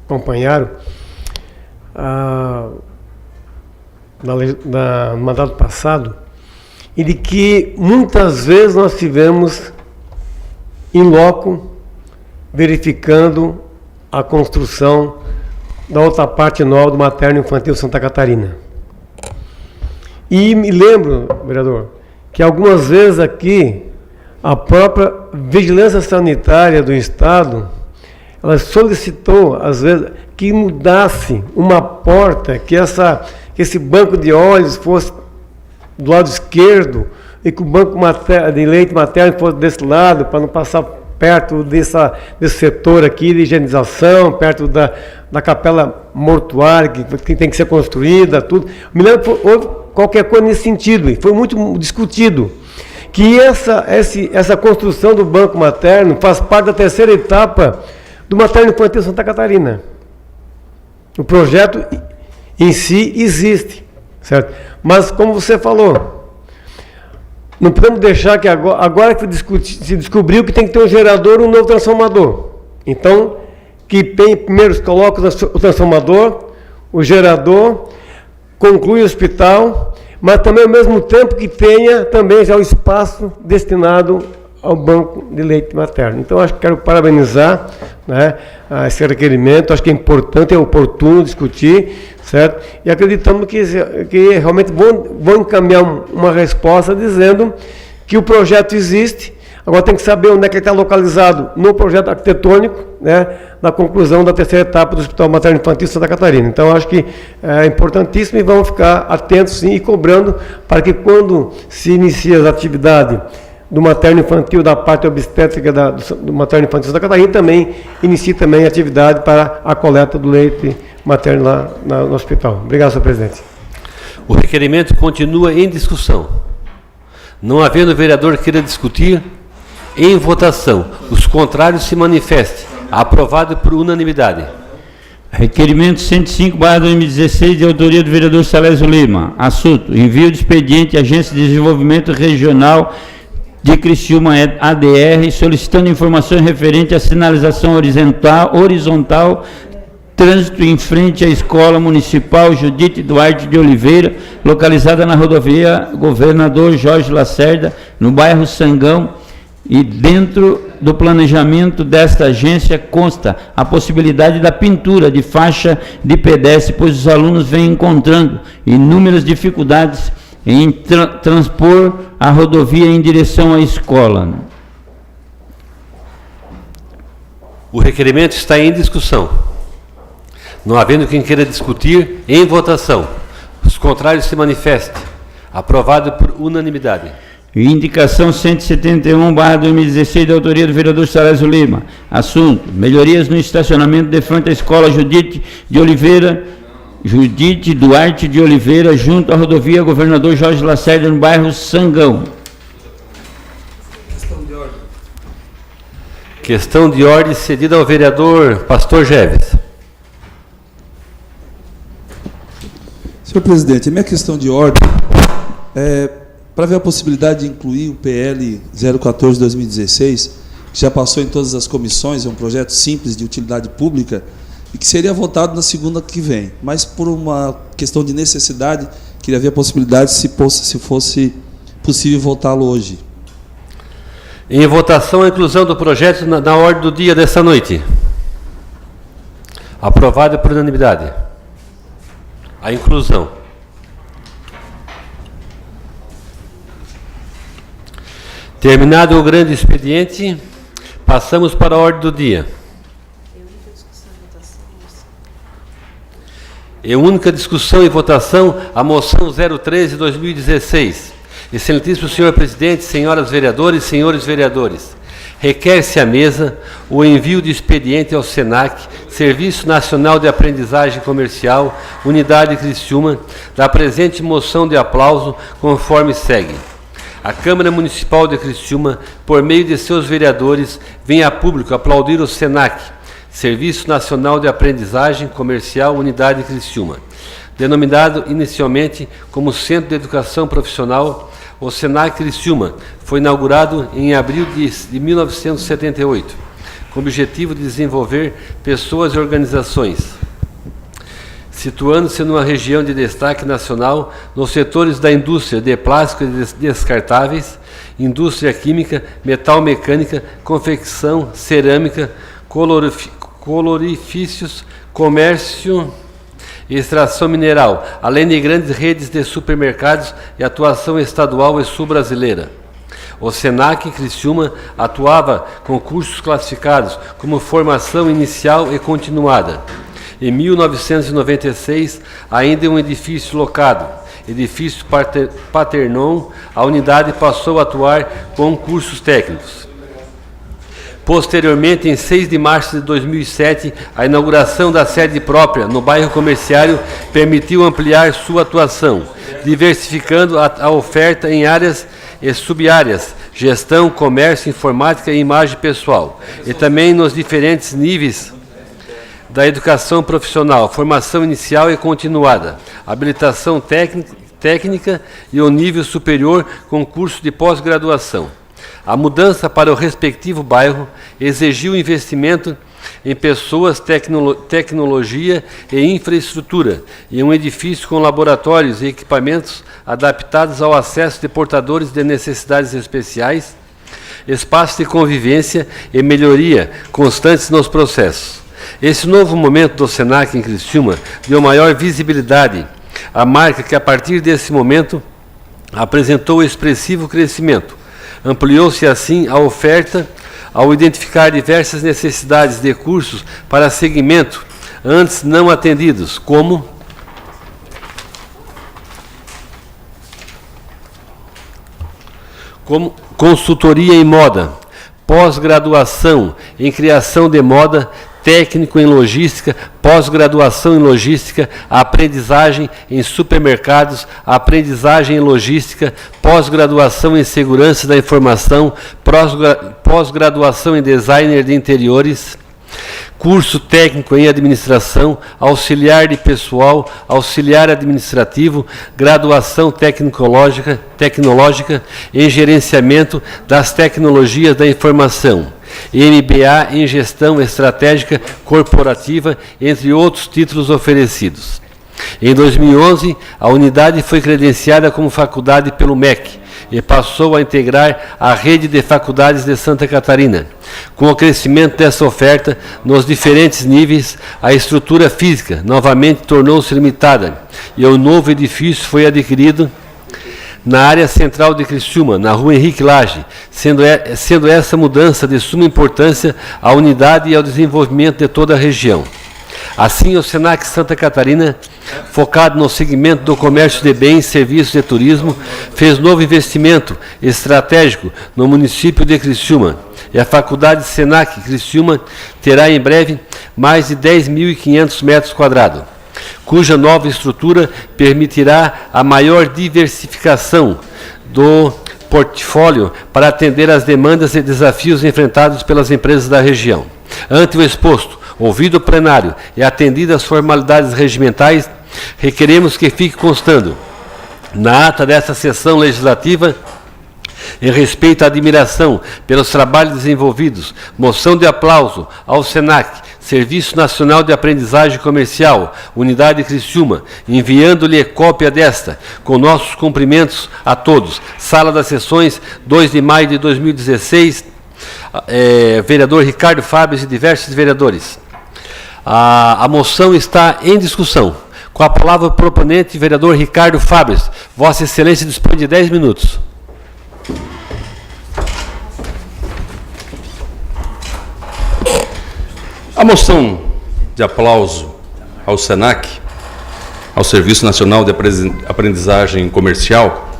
acompanharam, no mandato passado, e de que muitas vezes nós tivemos em loco verificando a construção da outra parte nova do Materno Infantil Santa Catarina. E me lembro, vereador, que algumas vezes aqui a própria Vigilância Sanitária do Estado, ela solicitou, às vezes, que mudasse uma porta, que esse banco de óleos fosse do lado esquerdo e que o banco de leite materno fosse desse lado, para não passar perto desse setor aqui de higienização, perto da capela mortuária que tem que ser construída, tudo. Me lembro que houve qualquer coisa nesse sentido, e foi muito discutido, que essa construção do banco materno faz parte da 3ª etapa do Materno Infantil Santa Catarina. O projeto em si existe, certo? Mas, como você falou, não podemos deixar que agora que se descobriu que tem que ter um gerador e um novo transformador. Então, que primeiro coloca o transformador, o gerador, conclui o hospital, mas também ao mesmo tempo que tenha também já o espaço destinado ao banco de leite materno. Então, acho que quero parabenizar, né, esse requerimento, acho que é importante, é oportuno discutir, certo? E acreditamos que realmente vão encaminhar uma resposta dizendo que o projeto existe, agora tem que saber onde é que ele está localizado no projeto arquitetônico, né, na conclusão da 3ª etapa do Hospital Materno Infantil Santa Catarina. Então, acho que é importantíssimo e vamos ficar atentos, sim, e cobrando para que quando se inicia as atividades do materno infantil, da parte obstétrica do materno infantil Santa Catarina, também inicie também a atividade para a coleta do leite materno lá no hospital. Obrigado, senhor presidente. O requerimento continua em discussão. Não havendo vereador queira discutir, em votação, os contrários se manifestem. Aprovado por unanimidade. Requerimento 105/2016, de autoria do vereador Salésio Lima. Assunto: envio de expediente à Agência de Desenvolvimento Regional de Criciúma, ADR, solicitando informações referentes à sinalização horizontal, trânsito em frente à Escola Municipal Judite Duarte de Oliveira, localizada na rodovia Governador Jorge Lacerda, no bairro Sangão, e dentro do planejamento desta agência consta a possibilidade da pintura de faixa de pedestre, pois os alunos vêm encontrando inúmeras dificuldades em transpor a rodovia em direção à escola. O requerimento está em discussão. Não havendo quem queira discutir, em votação. Os contrários se manifestem. Aprovado por unanimidade. Indicação 171/2016, da autoria do vereador Salésio Lima. Assunto: melhorias no estacionamento de frente à Escola Judite Duarte de Oliveira, junto à rodovia Governador Jorge Lacerda, no bairro Sangão. Questão de ordem cedida ao vereador Pastor Geves. Senhor presidente, a minha questão de ordem é para ver a possibilidade de incluir o PL 014/2016, que já passou em todas as comissões, é um projeto simples de utilidade pública e que seria votado na segunda que vem. Mas por uma questão de necessidade, queria ver a possibilidade se fosse possível votá-lo hoje. Em votação, a inclusão do projeto na ordem do dia desta noite. Aprovado por unanimidade. A inclusão. Terminado o grande expediente, passamos para a ordem do dia. Em única discussão e votação, a moção 013/2016. Excelentíssimo senhor presidente, senhoras vereadores, senhores vereadores, requer-se à mesa o envio de expediente ao SENAC, Serviço Nacional de Aprendizagem Comercial, Unidade Criciúma, da presente moção de aplauso, conforme segue. A Câmara Municipal de Criciúma, por meio de seus vereadores, vem a público aplaudir o SENAC, Serviço Nacional de Aprendizagem Comercial, Unidade Criciúma. Denominado inicialmente como Centro de Educação Profissional, o SENAC Criciúma foi inaugurado em abril de 1978, com o objetivo de desenvolver pessoas e organizações, situando-se numa região de destaque nacional nos setores da indústria de plásticos descartáveis, indústria química, metal mecânica, confecção, cerâmica, colorifícios, comércio e extração mineral, além de grandes redes de supermercados e atuação estadual e sul-brasileira. O SENAC Criciúma atuava com cursos classificados como formação inicial e continuada. Em 1996, ainda em um edifício locado, edifício Paternon, a unidade passou a atuar com cursos técnicos. Posteriormente, em 6 de março de 2007, a inauguração da sede própria no bairro Comerciário permitiu ampliar sua atuação, diversificando a oferta em áreas e subáreas, gestão, comércio, informática e imagem pessoal, e também nos diferentes níveis da educação profissional, formação inicial e continuada, habilitação técnica e o nível superior com curso de pós-graduação. A mudança para o respectivo bairro exigiu investimento em pessoas, tecnologia e infraestrutura, e um edifício com laboratórios e equipamentos adaptados ao acesso de portadores de necessidades especiais, espaço de convivência e melhoria constantes nos processos. Esse novo momento do SENAC em Criciúma deu maior visibilidade à marca que, a partir desse momento, apresentou expressivo crescimento. Ampliou-se assim a oferta ao identificar diversas necessidades de cursos para segmento antes não atendidos, como consultoria em moda, pós-graduação em criação de moda, técnico em logística, pós-graduação em logística, aprendizagem em supermercados, aprendizagem em logística, pós-graduação em segurança da informação, pós-graduação em designer de interiores, curso técnico em administração, auxiliar de pessoal, auxiliar administrativo, graduação tecnológica em gerenciamento das tecnologias da informação, MBA em gestão estratégica corporativa, entre outros títulos oferecidos. Em 2011, a unidade foi credenciada como faculdade pelo MEC e passou a integrar a rede de faculdades de Santa Catarina. Com o crescimento dessa oferta nos diferentes níveis, a estrutura física novamente tornou-se limitada e o novo edifício foi adquirido na área central de Criciúma, na rua Henrique Lage, sendo essa mudança de suma importância à unidade e ao desenvolvimento de toda a região. Assim, o Senac Santa Catarina, focado no segmento do comércio de bens, serviços e turismo, fez novo investimento estratégico no município de Criciúma. E a Faculdade Senac Criciúma terá em breve mais de 10.500 metros quadrados, cuja nova estrutura permitirá a maior diversificação do portfólio para atender às demandas e desafios enfrentados pelas empresas da região. Ante o exposto, ouvido o plenário e atendidas as formalidades regimentais, requeremos que fique constando na ata desta sessão legislativa, em respeito à admiração pelos trabalhos desenvolvidos, moção de aplauso ao SENAC, Serviço Nacional de Aprendizagem Comercial, Unidade Criciúma, enviando-lhe cópia desta, com nossos cumprimentos a todos. Sala das Sessões, 2 de maio de 2016, vereador Ricardo Fábio e diversos vereadores. A moção está em discussão. Com a palavra o proponente, vereador Ricardo Fábio. Vossa Excelência dispõe de 10 minutos. A moção de aplauso ao SENAC, ao Serviço Nacional de Aprendizagem Comercial,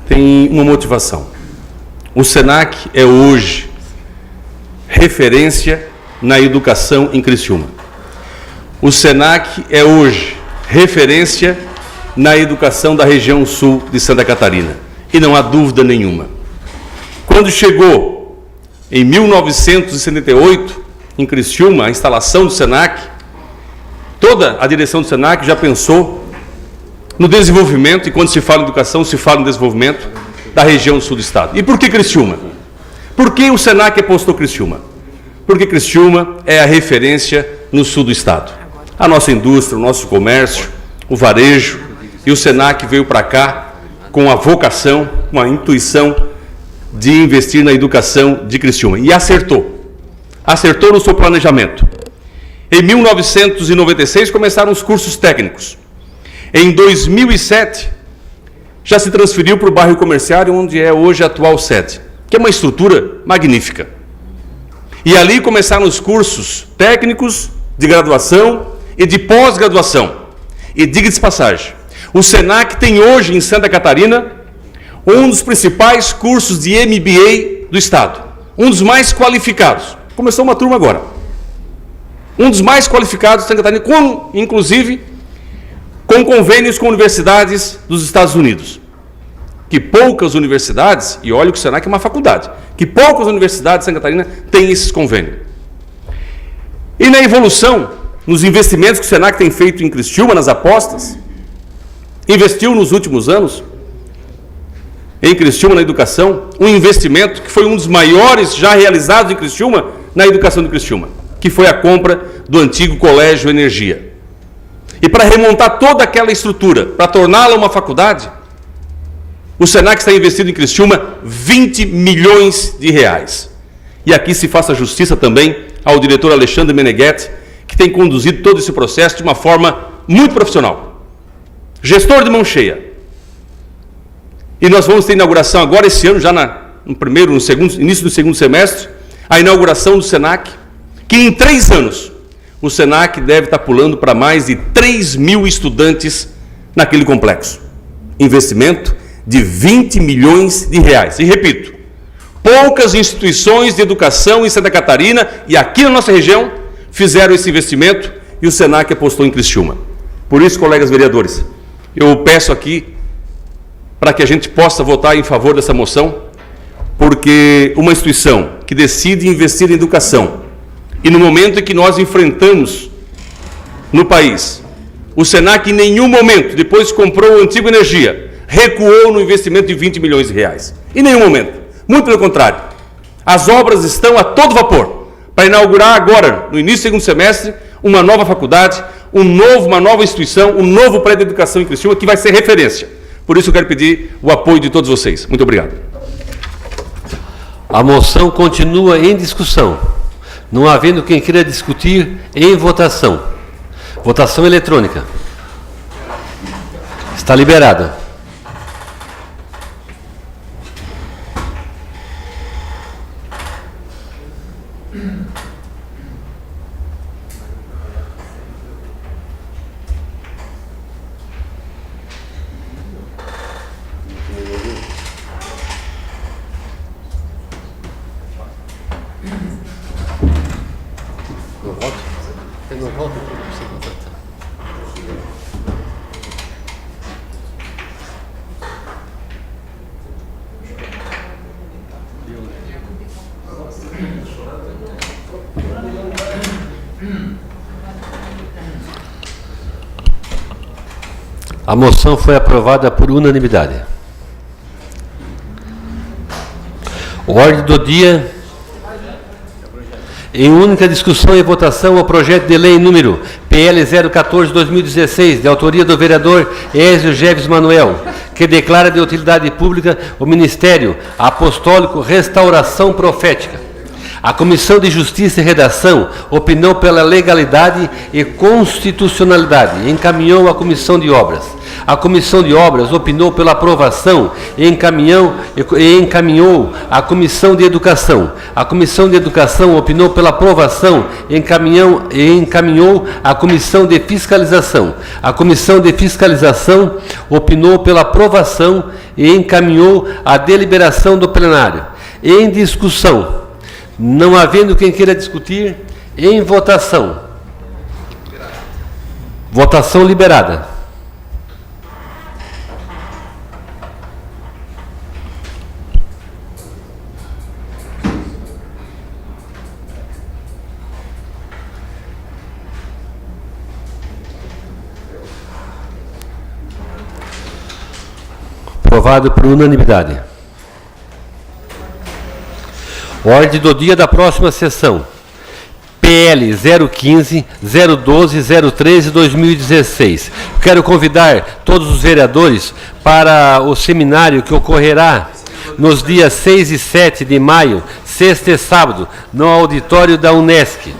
tem uma motivação. O SENAC é hoje referência na educação em Criciúma. O SENAC é hoje referência na educação da região sul de Santa Catarina. E não há dúvida nenhuma. Quando chegou em 1978, em Criciúma, a instalação do SENAC, toda a direção do SENAC já pensou no desenvolvimento, e quando se fala em educação, se fala em desenvolvimento da região sul do estado. E por que Criciúma? Por que o SENAC apostou Criciúma? Porque Criciúma é a referência no sul do estado. A nossa indústria, o nosso comércio, o varejo, e o SENAC veio para cá com a vocação, com a intuição de investir na educação de Criciúma. E acertou. Acertou no seu planejamento. Em 1996 começaram os cursos técnicos. Em 2007 já se transferiu para o bairro comerciário, onde é hoje a atual sede, que é uma estrutura magnífica. E ali começaram os cursos técnicos de graduação e de pós-graduação. E diga-se de passagem, o SENAC tem hoje em Santa Catarina um dos principais cursos de MBA do estado, um dos mais qualificados. Começou uma turma agora. Um dos mais qualificados de Santa Catarina, inclusive com convênios com universidades dos Estados Unidos. Que poucas universidades, e olha que o SENAC é uma faculdade, que poucas universidades de Santa Catarina têm esses convênios. E na evolução, nos investimentos que o SENAC tem feito em Criciúma, nas apostas, investiu nos últimos anos em Criciúma na educação, um investimento que foi um dos maiores já realizados em Criciúma na educação de Criciúma, que foi a compra do antigo Colégio Energia. E para remontar toda aquela estrutura, para torná-la uma faculdade, o SENAC está investindo em Criciúma 20 milhões de reais. E aqui se faça justiça também ao diretor Alexandre Meneghetti, que tem conduzido todo esse processo de uma forma muito profissional. Gestor de mão cheia. E nós vamos ter inauguração agora, esse ano, já início do segundo semestre, a inauguração do SENAC, que em 3 anos, o SENAC deve estar pulando para mais de 3 mil estudantes naquele complexo. Investimento de 20 milhões de reais. E repito, poucas instituições de educação em Santa Catarina e aqui na nossa região fizeram esse investimento e o Senac apostou em Criciúma. Por isso, colegas vereadores, eu peço aqui para que a gente possa votar em favor dessa moção, porque uma instituição que decide investir em educação, e no momento em que nós enfrentamos no país, o Senac em nenhum momento, depois que comprou o Antigo Energia, recuou no investimento de 20 milhões de reais. Em nenhum momento. Muito pelo contrário. As obras estão a todo vapor para inaugurar agora, no início do segundo semestre, uma nova faculdade, uma nova instituição, um novo prédio de educação em Criciúma, que vai ser referência. Por isso eu quero pedir o apoio de todos vocês. Muito obrigado. A moção continua em discussão. Não havendo quem queira discutir, em votação. Votação eletrônica. Está liberada. A moção foi aprovada por unanimidade. Ordem do dia. Em única discussão e votação, o projeto de lei número PL 014/2016, de autoria do vereador Ézio Geves Manuel, que declara de utilidade pública o Ministério Apostólico Restauração Profética. A Comissão de Justiça e Redação opinou pela legalidade e constitucionalidade e encaminhou à Comissão de Obras. A Comissão de Obras opinou pela aprovação e encaminhou à Comissão de Educação. A Comissão de Educação opinou pela aprovação e encaminhou à Comissão de Fiscalização. A Comissão de Fiscalização opinou pela aprovação e encaminhou à deliberação do plenário. Em discussão. Não havendo quem queira discutir, em votação. Votação liberada. Aprovado por unanimidade. Ordem do dia da próxima sessão. PL 015, 012, 013, 2016. Quero convidar todos os vereadores para o seminário que ocorrerá nos dias 6 e 7 de maio, sexta e sábado, no auditório da Unesc.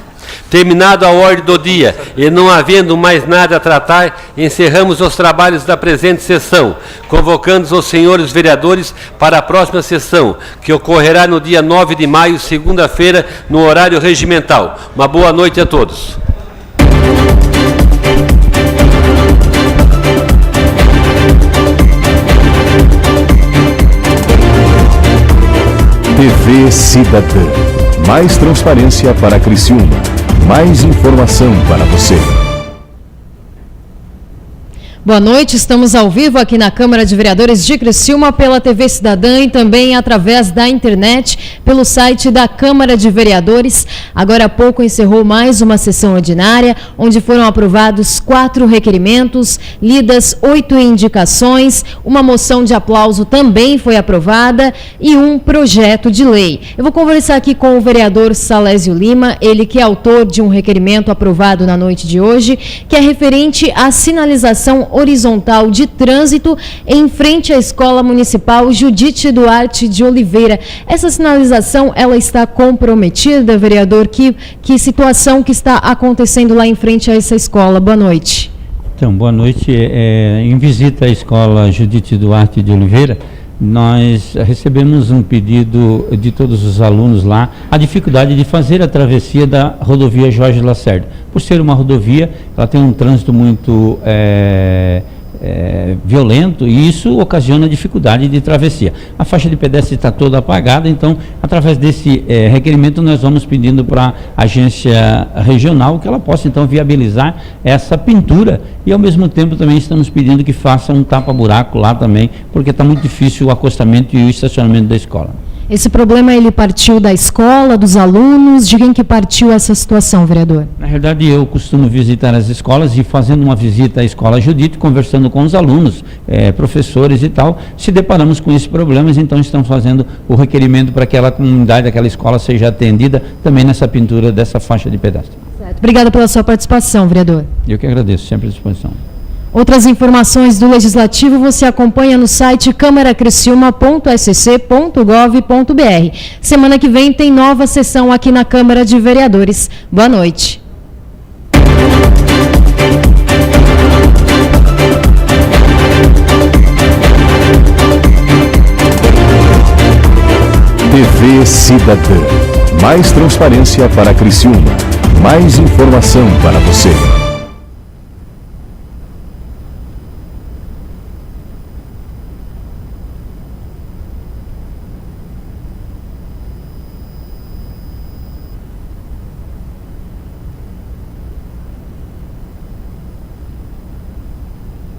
Terminado a ordem do dia e não havendo mais nada a tratar, encerramos os trabalhos da presente sessão, convocando os senhores vereadores para a próxima sessão, que ocorrerá no dia 9 de maio, segunda-feira, no horário regimental. Uma boa noite a todos. TV Cidadã. Mais transparência para Criciúma. Mais informação para você. Boa noite, estamos ao vivo aqui na Câmara de Vereadores de Criciúma pela TV Cidadã e também através da internet pelo site da Câmara de Vereadores. Agora há pouco encerrou mais uma sessão ordinária, onde foram aprovados 4 requerimentos, lidas 8 indicações, uma moção de aplauso também foi aprovada e um projeto de lei. Eu vou conversar aqui com o vereador Salésio Lima, ele que é autor de um requerimento aprovado na noite de hoje, que é referente à sinalização horizontal de trânsito em frente à Escola Municipal Judite Duarte de Oliveira. Essa sinalização, ela está comprometida, vereador? Que situação que está acontecendo lá em frente a essa escola? Boa noite. Então, boa noite. Em visita à Escola Judite Duarte de Oliveira, nós recebemos um pedido de todos os alunos lá, a dificuldade de fazer a travessia da rodovia Jorge Lacerda. Por ser uma rodovia, ela tem um trânsito muito violento, e isso ocasiona dificuldade de travessia. A faixa de pedestre está toda apagada, então, através desse requerimento, nós vamos pedindo para a agência regional que ela possa, então, viabilizar essa pintura, e, ao mesmo tempo, também estamos pedindo que faça um tapa-buraco lá também, porque está muito difícil o acostamento e o estacionamento da escola. Esse problema, ele partiu da escola, dos alunos? De quem que partiu essa situação, vereador? Na verdade, eu costumo visitar as escolas e, fazendo uma visita à escola Judite, conversando com os alunos, professores e tal, se deparamos com esses problemas, então estamos fazendo o requerimento para que aquela comunidade, aquela escola seja atendida também nessa pintura dessa faixa de pedestre. Certo. Obrigada pela sua participação, vereador. Eu que agradeço, sempre à disposição. Outras informações do Legislativo você acompanha no site câmaracriciúma.sc.gov.br. Semana que vem tem nova sessão aqui na Câmara de Vereadores. Boa noite. TV Cidadã. Mais transparência para Criciúma. Mais informação para você.